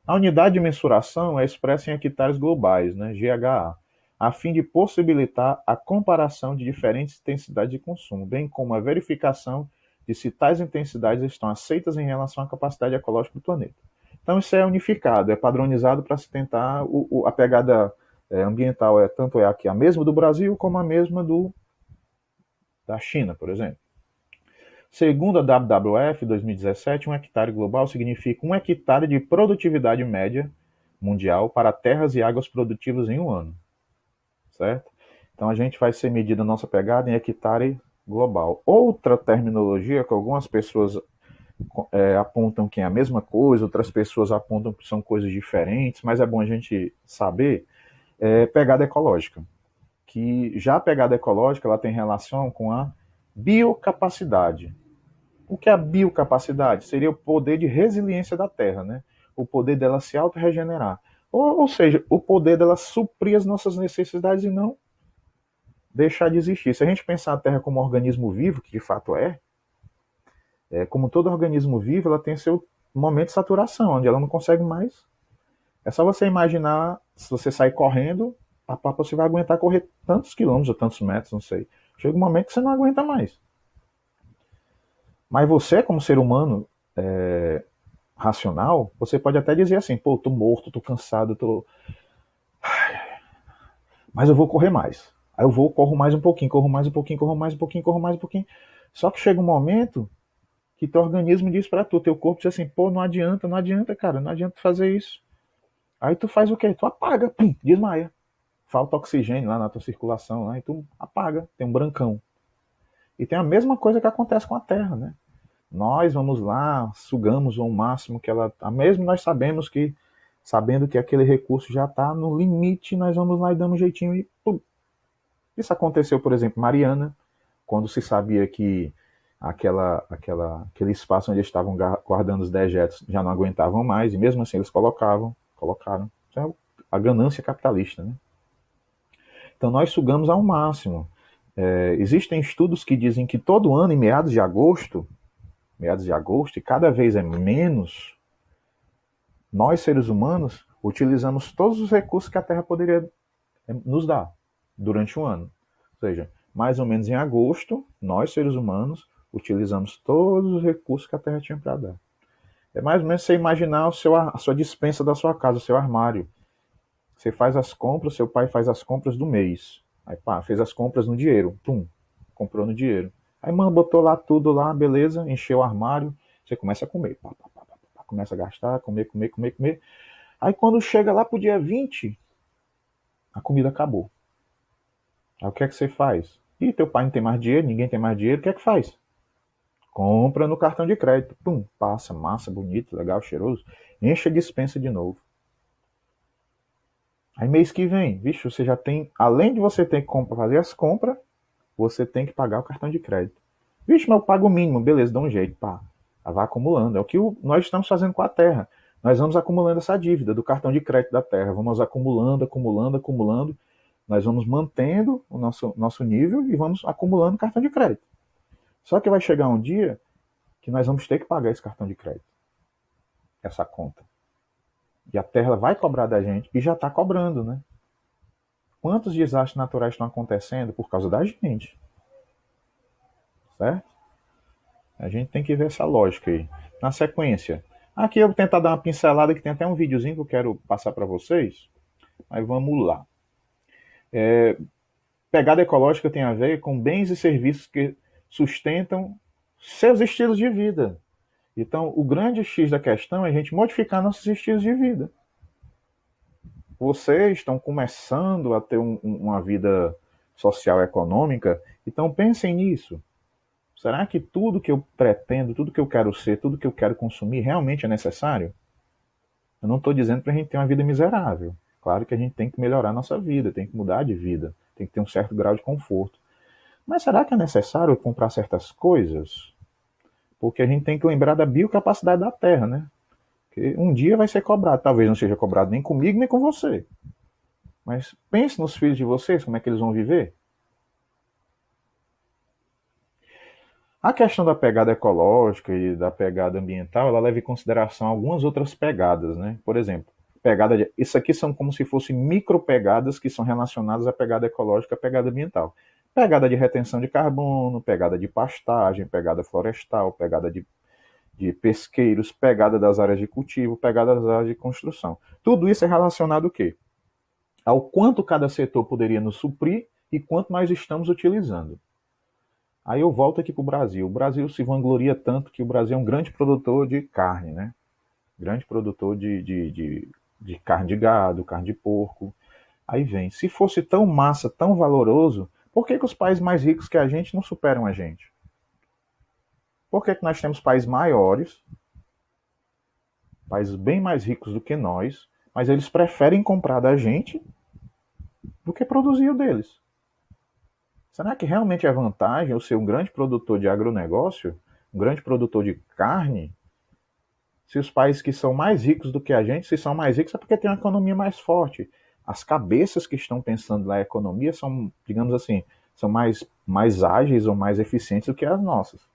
Speaker 1: A unidade de mensuração é expressa em hectares globais, né, GHA, a fim de possibilitar a comparação de diferentes intensidades de consumo, bem como a verificação de se tais intensidades estão aceitas em relação à capacidade ecológica do planeta. Então isso é unificado, é padronizado para se tentar a pegada ambiental tanto é aqui a mesma do Brasil como a mesma da China, por exemplo. Segundo a WWF 2017, um hectare global significa 1 hectare de produtividade média mundial para terras e águas produtivas em um ano, certo? Então a gente vai ser medida a nossa pegada em hectare global. Outra terminologia que algumas pessoas apontam que é a mesma coisa, outras pessoas apontam que são coisas diferentes, mas é bom a gente saber, pegada ecológica. Que já a pegada ecológica ela tem relação com a biocapacidade. O que é a biocapacidade? Seria o poder de resiliência da Terra, né? O poder dela se autorregenerar. Ou seja, o poder dela suprir as nossas necessidades e não deixar de existir. Se a gente pensar a Terra como um organismo vivo, que de fato como todo organismo vivo, ela tem seu momento de saturação, onde ela não consegue mais. É só você imaginar, se você sair correndo, você vai aguentar correr tantos quilômetros ou tantos metros, não sei. Chega um momento que você não aguenta mais. Mas você, como ser humano racional, você pode até dizer assim, pô, tô morto, tô cansado, mas eu vou correr mais. Aí eu vou, corro mais um pouquinho, corro mais um pouquinho, corro mais um pouquinho, corro mais um pouquinho. Só que chega um momento que teu organismo diz pra tu, teu corpo diz assim, pô, não adianta, cara, não adianta fazer isso. Aí tu faz o quê? Tu apaga, pum, desmaia. Falta oxigênio lá na tua circulação, lá, e tu apaga, tem um brancão. E tem a mesma coisa que acontece com a Terra, né? Nós vamos lá, sugamos o máximo que ela. Mesmo nós sabendo que aquele recurso já está no limite, nós vamos lá e damos um jeitinho e pum. Isso aconteceu, por exemplo, Mariana, quando se sabia que aquele espaço onde eles estavam guardando os dejetos já não aguentavam mais, e mesmo assim eles colocaram. Isso é a ganância capitalista, né? Então nós sugamos ao máximo. Existem estudos que dizem que todo ano, em meados de agosto, e cada vez é menos, nós, seres humanos, utilizamos todos os recursos que a Terra poderia nos dar durante um ano. Ou seja, mais ou menos em agosto, nós, seres humanos, utilizamos todos os recursos que a Terra tinha para dar. É mais ou menos você imaginar a sua despensa da sua casa, o seu armário. Você faz as compras, seu pai faz as compras do mês. Aí, pá, fez as compras no dinheiro. Pum, comprou no dinheiro. Aí, mano, botou lá tudo lá, beleza, encheu o armário. Você começa a comer. Pá, pá, pá, pá, começa a gastar, comer. Aí, quando chega lá pro dia 20, a comida acabou. Aí, o que é que você faz? Ih, teu pai não tem mais dinheiro, ninguém tem mais dinheiro, o que é que faz? Compra no cartão de crédito. Pum, passa, massa, bonito, legal, cheiroso. Enche a despensa de novo. Aí mês que vem, vixe, você já tem, além de você ter que fazer as compras, você tem que pagar o cartão de crédito. Vixe, mas eu pago o mínimo, beleza, dá um jeito, pá. Vai acumulando. É o que nós estamos fazendo com a Terra. Nós vamos acumulando essa dívida do cartão de crédito da Terra. Vamos acumulando. Nós vamos mantendo o nosso nível e vamos acumulando cartão de crédito. Só que vai chegar um dia que nós vamos ter que pagar esse cartão de crédito. Essa conta. E a Terra vai cobrar da gente, e já está cobrando, né? Quantos desastres naturais estão acontecendo por causa da gente? Certo? A gente tem que ver essa lógica aí. Na sequência, aqui eu vou tentar dar uma pincelada, que tem até um videozinho que eu quero passar para vocês, mas vamos lá. Pegada ecológica tem a ver com bens e serviços que sustentam seus estilos de vida. Então, o grande X da questão é a gente modificar nossos estilos de vida. Vocês estão começando a ter uma vida social econômica, então pensem nisso. Será que tudo que eu pretendo, tudo que eu quero ser, tudo que eu quero consumir realmente é necessário? Eu não estou dizendo para a gente ter uma vida miserável. Claro que a gente tem que melhorar a nossa vida, tem que mudar de vida, tem que ter um certo grau de conforto. Mas será que é necessário eu comprar certas coisas? Porque a gente tem que lembrar da biocapacidade da Terra, né? Porque um dia vai ser cobrado. Talvez não seja cobrado nem comigo, nem com você. Mas pense nos filhos de vocês, como é que eles vão viver. A questão da pegada ecológica e da pegada ambiental, ela leva em consideração algumas outras pegadas, né? Por exemplo, Isso aqui são como se fossem micropegadas que são relacionadas à pegada ecológica, à pegada ambiental. Pegada de retenção de carbono, pegada de pastagem, pegada florestal, pegada de pesqueiros, pegada das áreas de cultivo, pegada das áreas de construção. Tudo isso é relacionado ao quê? Ao quanto cada setor poderia nos suprir e quanto nós estamos utilizando. Aí eu volto aqui para o Brasil. O Brasil se vangloria tanto que o Brasil é um grande produtor de carne, né? Grande produtor de carne de gado, carne de porco. Aí vem, se fosse tão massa, tão valoroso, por que os países mais ricos que a gente não superam a gente? Por que nós temos países maiores, países bem mais ricos do que nós, mas eles preferem comprar da gente do que produzir o deles? Será que realmente é vantagem eu ser um grande produtor de agronegócio, um grande produtor de carne, se os países que são mais ricos do que a gente, se são mais ricos é porque tem uma economia mais forte. As cabeças que estão pensando na economia são, digamos assim, são mais ágeis ou mais eficientes do que as nossas.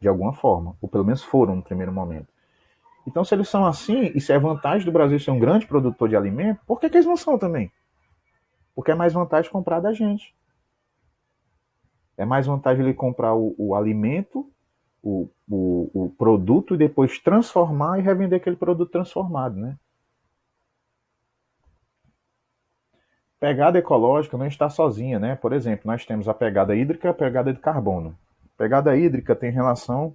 Speaker 1: De alguma forma. Ou pelo menos foram no primeiro momento. Então, se eles são assim, e se é vantagem do Brasil ser um grande produtor de alimento, por que eles não são também? Porque é mais vantagem comprar da gente. É mais vantagem ele comprar o alimento, o produto, e depois transformar e revender aquele produto transformado, né? Pegada ecológica não está sozinha, né? Por exemplo, nós temos a pegada hídrica e a pegada de carbono. Pegada hídrica tem relação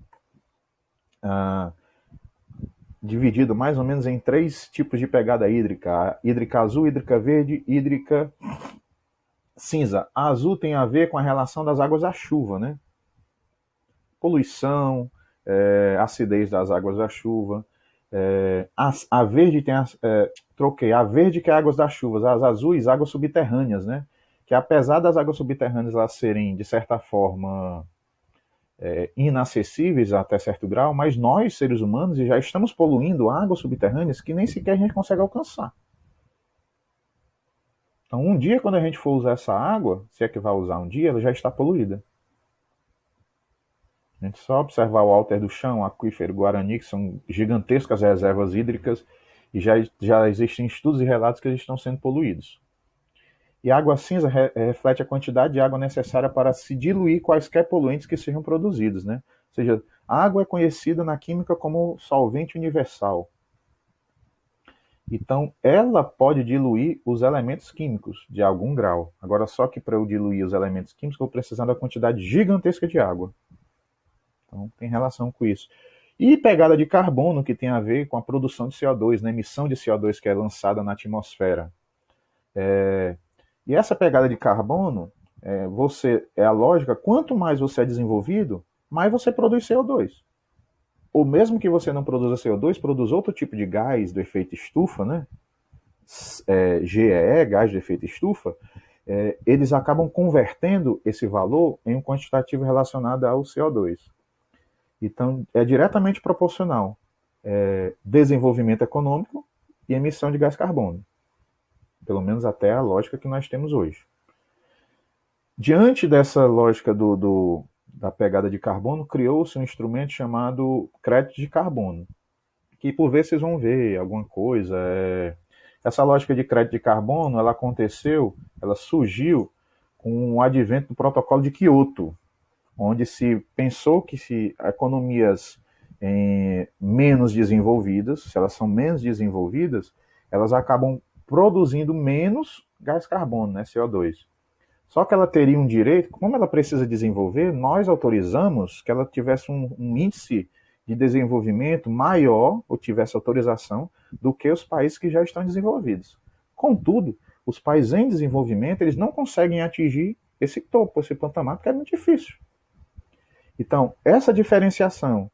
Speaker 1: dividido mais ou menos em 3 tipos de pegada hídrica: a hídrica azul, hídrica verde, hídrica cinza. A azul tem a ver com a relação das águas da chuva, né? Poluição, acidez das águas da chuva. A verde tem a verde que é águas das chuvas, as azuis águas subterrâneas, né? Que apesar das águas subterrâneas elas serem de certa forma inacessíveis até certo grau, mas nós seres humanos já estamos poluindo águas subterrâneas que nem sequer a gente consegue alcançar. Então um dia quando a gente for usar essa água, se é que vai usar um dia, ela já está poluída. A gente só observar o alter do chão, o aquífero Guarani, que são gigantescas reservas hídricas, e já existem estudos e relatos que eles estão sendo poluídos. E a água cinza reflete a quantidade de água necessária para se diluir quaisquer poluentes que sejam produzidos, né? Ou seja, a água é conhecida na química como solvente universal. Então, ela pode diluir os elementos químicos de algum grau. Agora, só que para eu diluir os elementos químicos, eu vou precisar da quantidade gigantesca de água. Então, tem relação com isso. E pegada de carbono, que tem a ver com a produção de CO2, né? Emissão de CO2 que é lançada na atmosfera. E essa pegada de carbono, é a lógica, quanto mais você é desenvolvido, mais você produz CO2. Ou mesmo que você não produza CO2, produz outro tipo de gás do efeito estufa, né? GEE, gás do efeito estufa, eles acabam convertendo esse valor em um quantitativo relacionado ao CO2. Então, é diretamente proporcional desenvolvimento econômico e emissão de gás carbono. Pelo menos até a lógica que nós temos hoje. Diante dessa lógica da pegada de carbono, criou-se um instrumento chamado crédito de carbono, que por vezes vocês vão ver alguma coisa. Essa lógica de crédito de carbono, ela surgiu com o advento do protocolo de Quioto, onde se pensou que se economias menos desenvolvidas, se elas são menos desenvolvidas, elas acabam produzindo menos gás carbono, né, CO2. Só que ela teria um direito, como ela precisa desenvolver, nós autorizamos que ela tivesse um índice de desenvolvimento maior, ou tivesse autorização, do que os países que já estão desenvolvidos. Contudo, os países em desenvolvimento, eles não conseguem atingir esse topo, esse patamar, porque é muito difícil. Então, essa diferenciação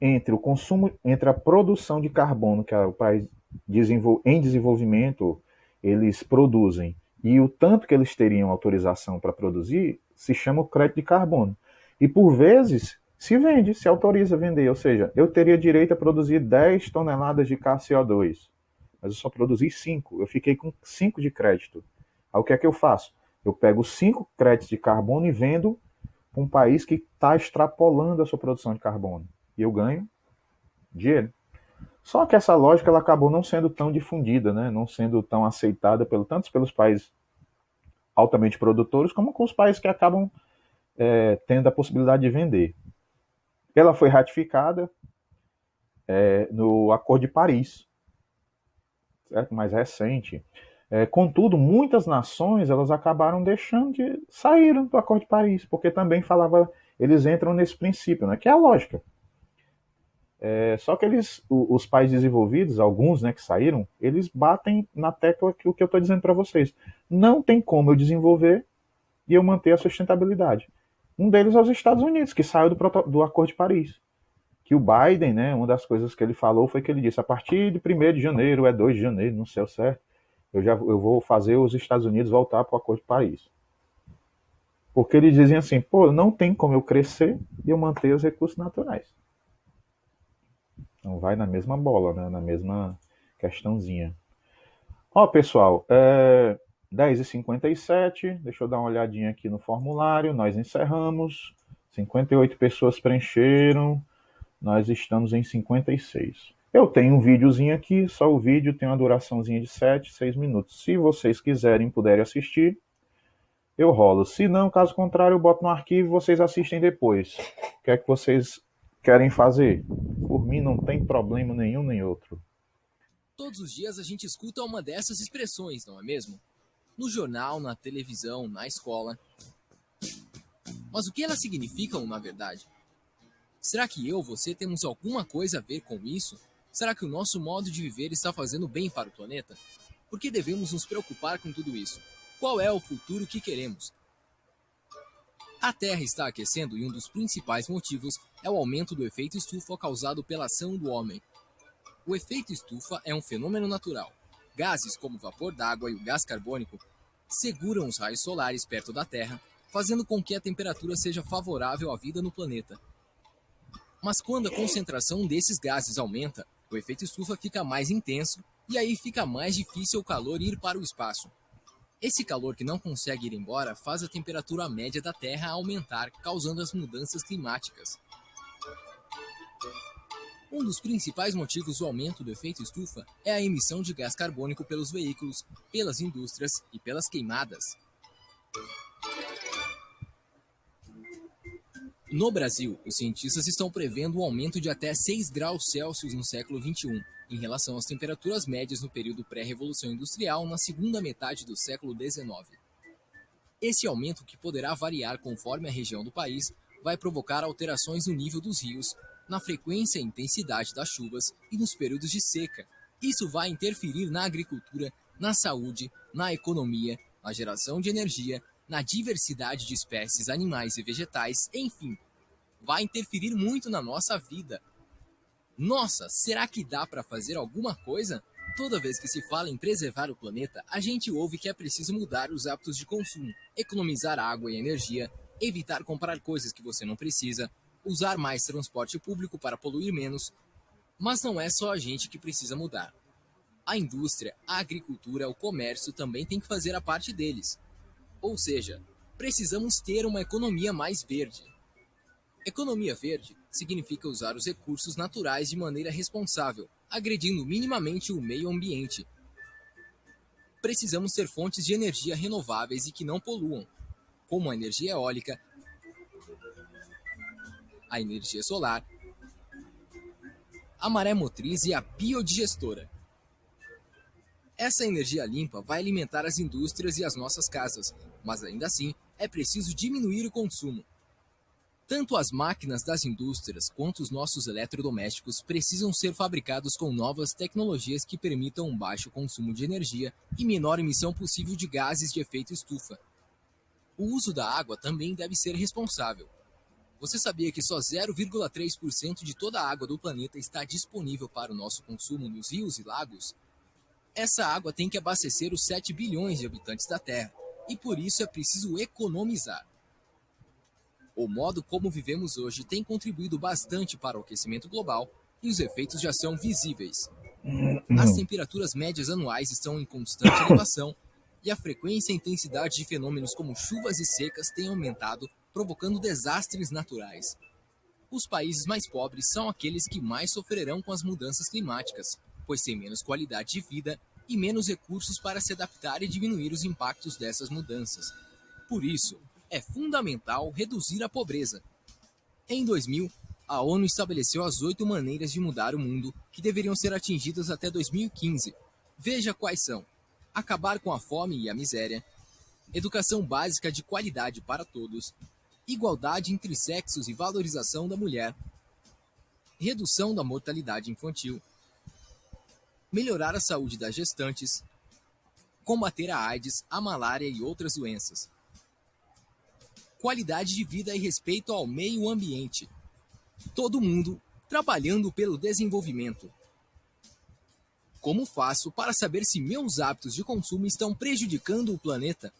Speaker 1: entre o consumo, entre a produção de carbono que o país em desenvolvimento eles produzem e o tanto que eles teriam autorização para produzir, se chama o crédito de carbono. E por vezes se vende, se autoriza a vender, ou seja, eu teria direito a produzir 10 toneladas de CO2, mas eu só produzi 5, eu fiquei com 5 de crédito. Aí o que é que eu faço? Eu pego 5 créditos de carbono e vendo para um país que está extrapolando a sua produção de carbono. E eu ganho dinheiro. Só que essa lógica ela acabou não sendo tão difundida, né? Não sendo tão aceitada tanto pelos países altamente produtores, como com os países que acabam tendo a possibilidade de vender. Ela foi ratificada no Acordo de Paris, certo? Mais recente. Contudo, muitas nações elas acabaram deixando de sair do Acordo de Paris, porque também eles entram nesse princípio, né, que é a lógica. Só que os países desenvolvidos, alguns, né, que saíram, eles batem na tecla que o que eu estou dizendo para vocês. Não tem como eu desenvolver e eu manter a sustentabilidade. Um deles é os Estados Unidos, que saiu do Acordo de Paris. Que o Biden, né, uma das coisas que ele falou foi que ele disse: a partir de 1º de janeiro, 2 de janeiro, não sei o certo, eu vou fazer os Estados Unidos voltar para o Acordo de Paris. Porque eles dizem assim: pô, não tem como eu crescer e eu manter os recursos naturais. Então vai na mesma bola, né, na mesma questãozinha. Ó, pessoal, 10h57, deixa eu dar uma olhadinha aqui no formulário, nós encerramos, 58 pessoas preencheram, nós estamos em 56. Eu tenho um videozinho aqui, só o vídeo tem uma duraçãozinha de 7, 6 minutos. Se vocês quiserem, puderem assistir, eu rolo. Se não, caso contrário, eu boto no arquivo e vocês assistem depois. O que é que vocês querem fazer? Por mim não tem problema nenhum nem outro.
Speaker 4: Todos os dias a gente escuta uma dessas expressões, não é mesmo? No jornal, na televisão, na escola. Mas o que elas significam, na verdade? Será que eu, você, temos alguma coisa a ver com isso? Será que o nosso modo de viver está fazendo bem para o planeta? Por que devemos nos preocupar com tudo isso? Qual é o futuro que queremos? A Terra está aquecendo e um dos principais motivos é o aumento do efeito estufa causado pela ação do homem. O efeito estufa é um fenômeno natural. Gases como o vapor d'água e o gás carbônico seguram os raios solares perto da Terra, fazendo com que a temperatura seja favorável à vida no planeta. Mas quando a concentração desses gases aumenta, o efeito estufa fica mais intenso e aí fica mais difícil o calor ir para o espaço. Esse calor que não consegue ir embora faz a temperatura média da Terra aumentar, causando as mudanças climáticas. Um dos principais motivos do aumento do efeito estufa é a emissão de gás carbônico pelos veículos, pelas indústrias e pelas queimadas. No Brasil, os cientistas estão prevendo um aumento de até 6 graus Celsius no século XXI, em relação às temperaturas médias no período pré-revolução industrial na segunda metade do século XIX. Esse aumento, que poderá variar conforme a região do país, vai provocar alterações no nível dos rios, na frequência e intensidade das chuvas e nos períodos de seca. Isso vai interferir na agricultura, na saúde, na economia, na geração de energia, na diversidade de espécies animais e vegetais, enfim, vai interferir muito na nossa vida. Nossa, será que dá para fazer alguma coisa? Toda vez que se fala em preservar o planeta, a gente ouve que é preciso mudar os hábitos de consumo, economizar água e energia, evitar comprar coisas que você não precisa, usar mais transporte público para poluir menos. Mas não é só a gente que precisa mudar. A indústria, a agricultura, o comércio também tem que fazer a parte deles. Ou seja, precisamos ter uma economia mais verde. Economia verde significa usar os recursos naturais de maneira responsável, agredindo minimamente o meio ambiente. Precisamos ter fontes de energia renováveis e que não poluam, como a energia eólica, a energia solar, a maré motriz e a biodigestora. Essa energia limpa vai alimentar as indústrias e as nossas casas, mas ainda assim é preciso diminuir o consumo. Tanto as máquinas das indústrias quanto os nossos eletrodomésticos precisam ser fabricados com novas tecnologias que permitam um baixo consumo de energia e menor emissão possível de gases de efeito estufa. O uso da água também deve ser responsável. Você sabia que só 0,3% de toda a água do planeta está disponível para o nosso consumo nos rios e lagos? Essa água tem que abastecer os 7 bilhões de habitantes da Terra, e por isso é preciso economizar. O modo como vivemos hoje tem contribuído bastante para o aquecimento global e os efeitos já são visíveis. As temperaturas médias anuais estão em constante elevação e a frequência e intensidade de fenômenos como chuvas e secas têm aumentado, provocando desastres naturais. Os países mais pobres são aqueles que mais sofrerão com as mudanças climáticas, pois têm menos qualidade de vida e menos recursos para se adaptar e diminuir os impactos dessas mudanças. Por isso, é fundamental reduzir a pobreza. Em 2000, a ONU estabeleceu as 8 maneiras de mudar o mundo que deveriam ser atingidas até 2015. Veja quais são: acabar com a fome e a miséria, educação básica de qualidade para todos, igualdade entre sexos e valorização da mulher, redução da mortalidade infantil, melhorar a saúde das gestantes, combater a AIDS, a malária e outras doenças, qualidade de vida e respeito ao meio ambiente. Todo mundo trabalhando pelo desenvolvimento. Como faço para saber se meus hábitos de consumo estão prejudicando o planeta?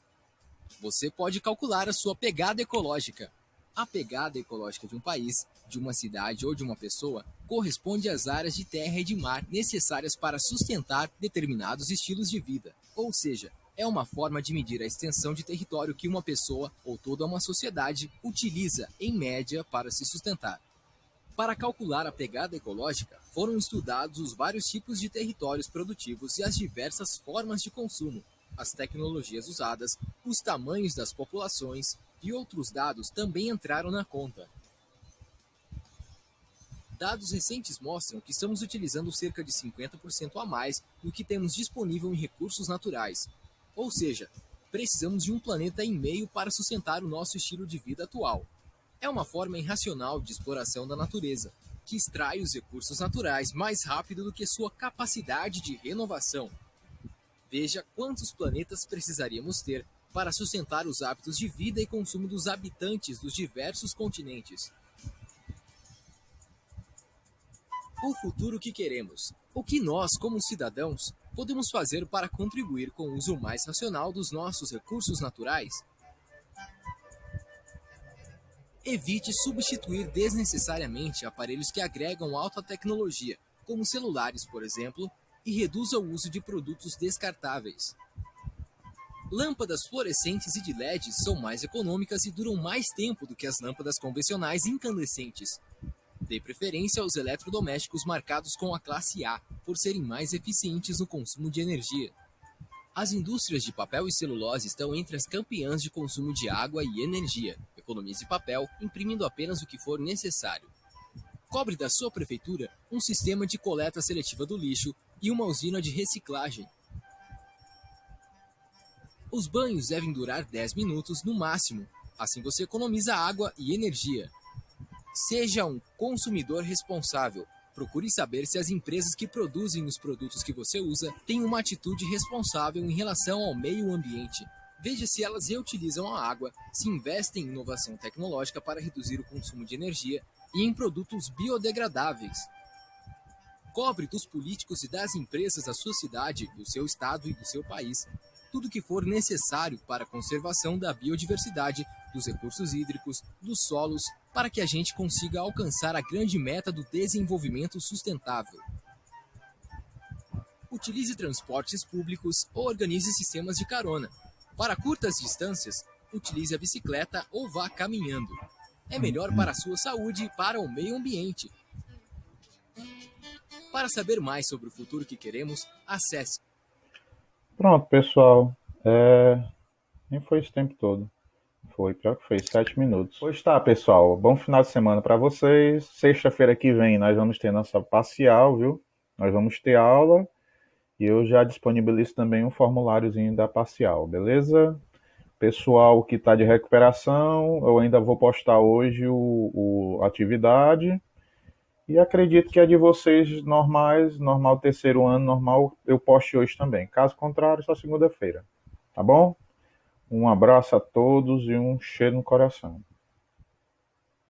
Speaker 4: Você pode calcular a sua pegada ecológica. A pegada ecológica de um país, de uma cidade ou de uma pessoa corresponde às áreas de terra e de mar necessárias para sustentar determinados estilos de vida. Ou seja, é uma forma de medir a extensão de território que uma pessoa ou toda uma sociedade utiliza, em média, para se sustentar. Para calcular a pegada ecológica, foram estudados os vários tipos de territórios produtivos e as diversas formas de consumo, as tecnologias usadas, os tamanhos das populações e outros dados também entraram na conta. Dados recentes mostram que estamos utilizando cerca de 50% a mais do que temos disponível em recursos naturais. Ou seja, precisamos de um planeta e meio para sustentar o nosso estilo de vida atual. É uma forma irracional de exploração da natureza, que extrai os recursos naturais mais rápido do que sua capacidade de renovação. Veja quantos planetas precisaríamos ter para sustentar os hábitos de vida e consumo dos habitantes dos diversos continentes. O futuro que queremos. O que nós, como cidadãos, podemos fazer para contribuir com o uso mais racional dos nossos recursos naturais? Evite substituir desnecessariamente aparelhos que agregam alta tecnologia, como celulares, por exemplo, e reduza o uso de produtos descartáveis. Lâmpadas fluorescentes e de LED são mais econômicas e duram mais tempo do que as lâmpadas convencionais incandescentes. Dê preferência aos eletrodomésticos marcados com a classe A, por serem mais eficientes no consumo de energia. As indústrias de papel e celulose estão entre as campeãs de consumo de água e energia. Economize papel, imprimindo apenas o que for necessário. Cobre da sua prefeitura um sistema de coleta seletiva do lixo e uma usina de reciclagem. Os banhos devem durar 10 minutos no máximo, assim você economiza água e energia. Seja um consumidor responsável. Procure saber se as empresas que produzem os produtos que você usa têm uma atitude responsável em relação ao meio ambiente. Veja se elas reutilizam a água, se investem em inovação tecnológica para reduzir o consumo de energia e em produtos biodegradáveis. Cobre dos políticos e das empresas da sua cidade, do seu estado e do seu país tudo que for necessário para a conservação da biodiversidade, dos recursos hídricos, dos solos, para que a gente consiga alcançar a grande meta do desenvolvimento sustentável. Utilize transportes públicos ou organize sistemas de carona. Para curtas distâncias, utilize a bicicleta ou vá caminhando. É melhor para a sua saúde e para o meio ambiente. Para saber mais sobre o futuro que queremos, acesse.
Speaker 1: Pronto, pessoal. Nem foi esse tempo todo. Foi, pior que foi, 7 minutos. Pois tá, pessoal. Bom final de semana para vocês. Sexta-feira que vem nós vamos ter nossa parcial, viu? Nós vamos ter aula e eu já disponibilizo também um formuláriozinho da parcial, beleza? Pessoal que está de recuperação, eu ainda vou postar hoje a atividade. E acredito que a de vocês normais, normal terceiro ano, normal, eu poste hoje também. Caso contrário, só segunda-feira. Tá bom? Um abraço a todos e um cheiro no coração.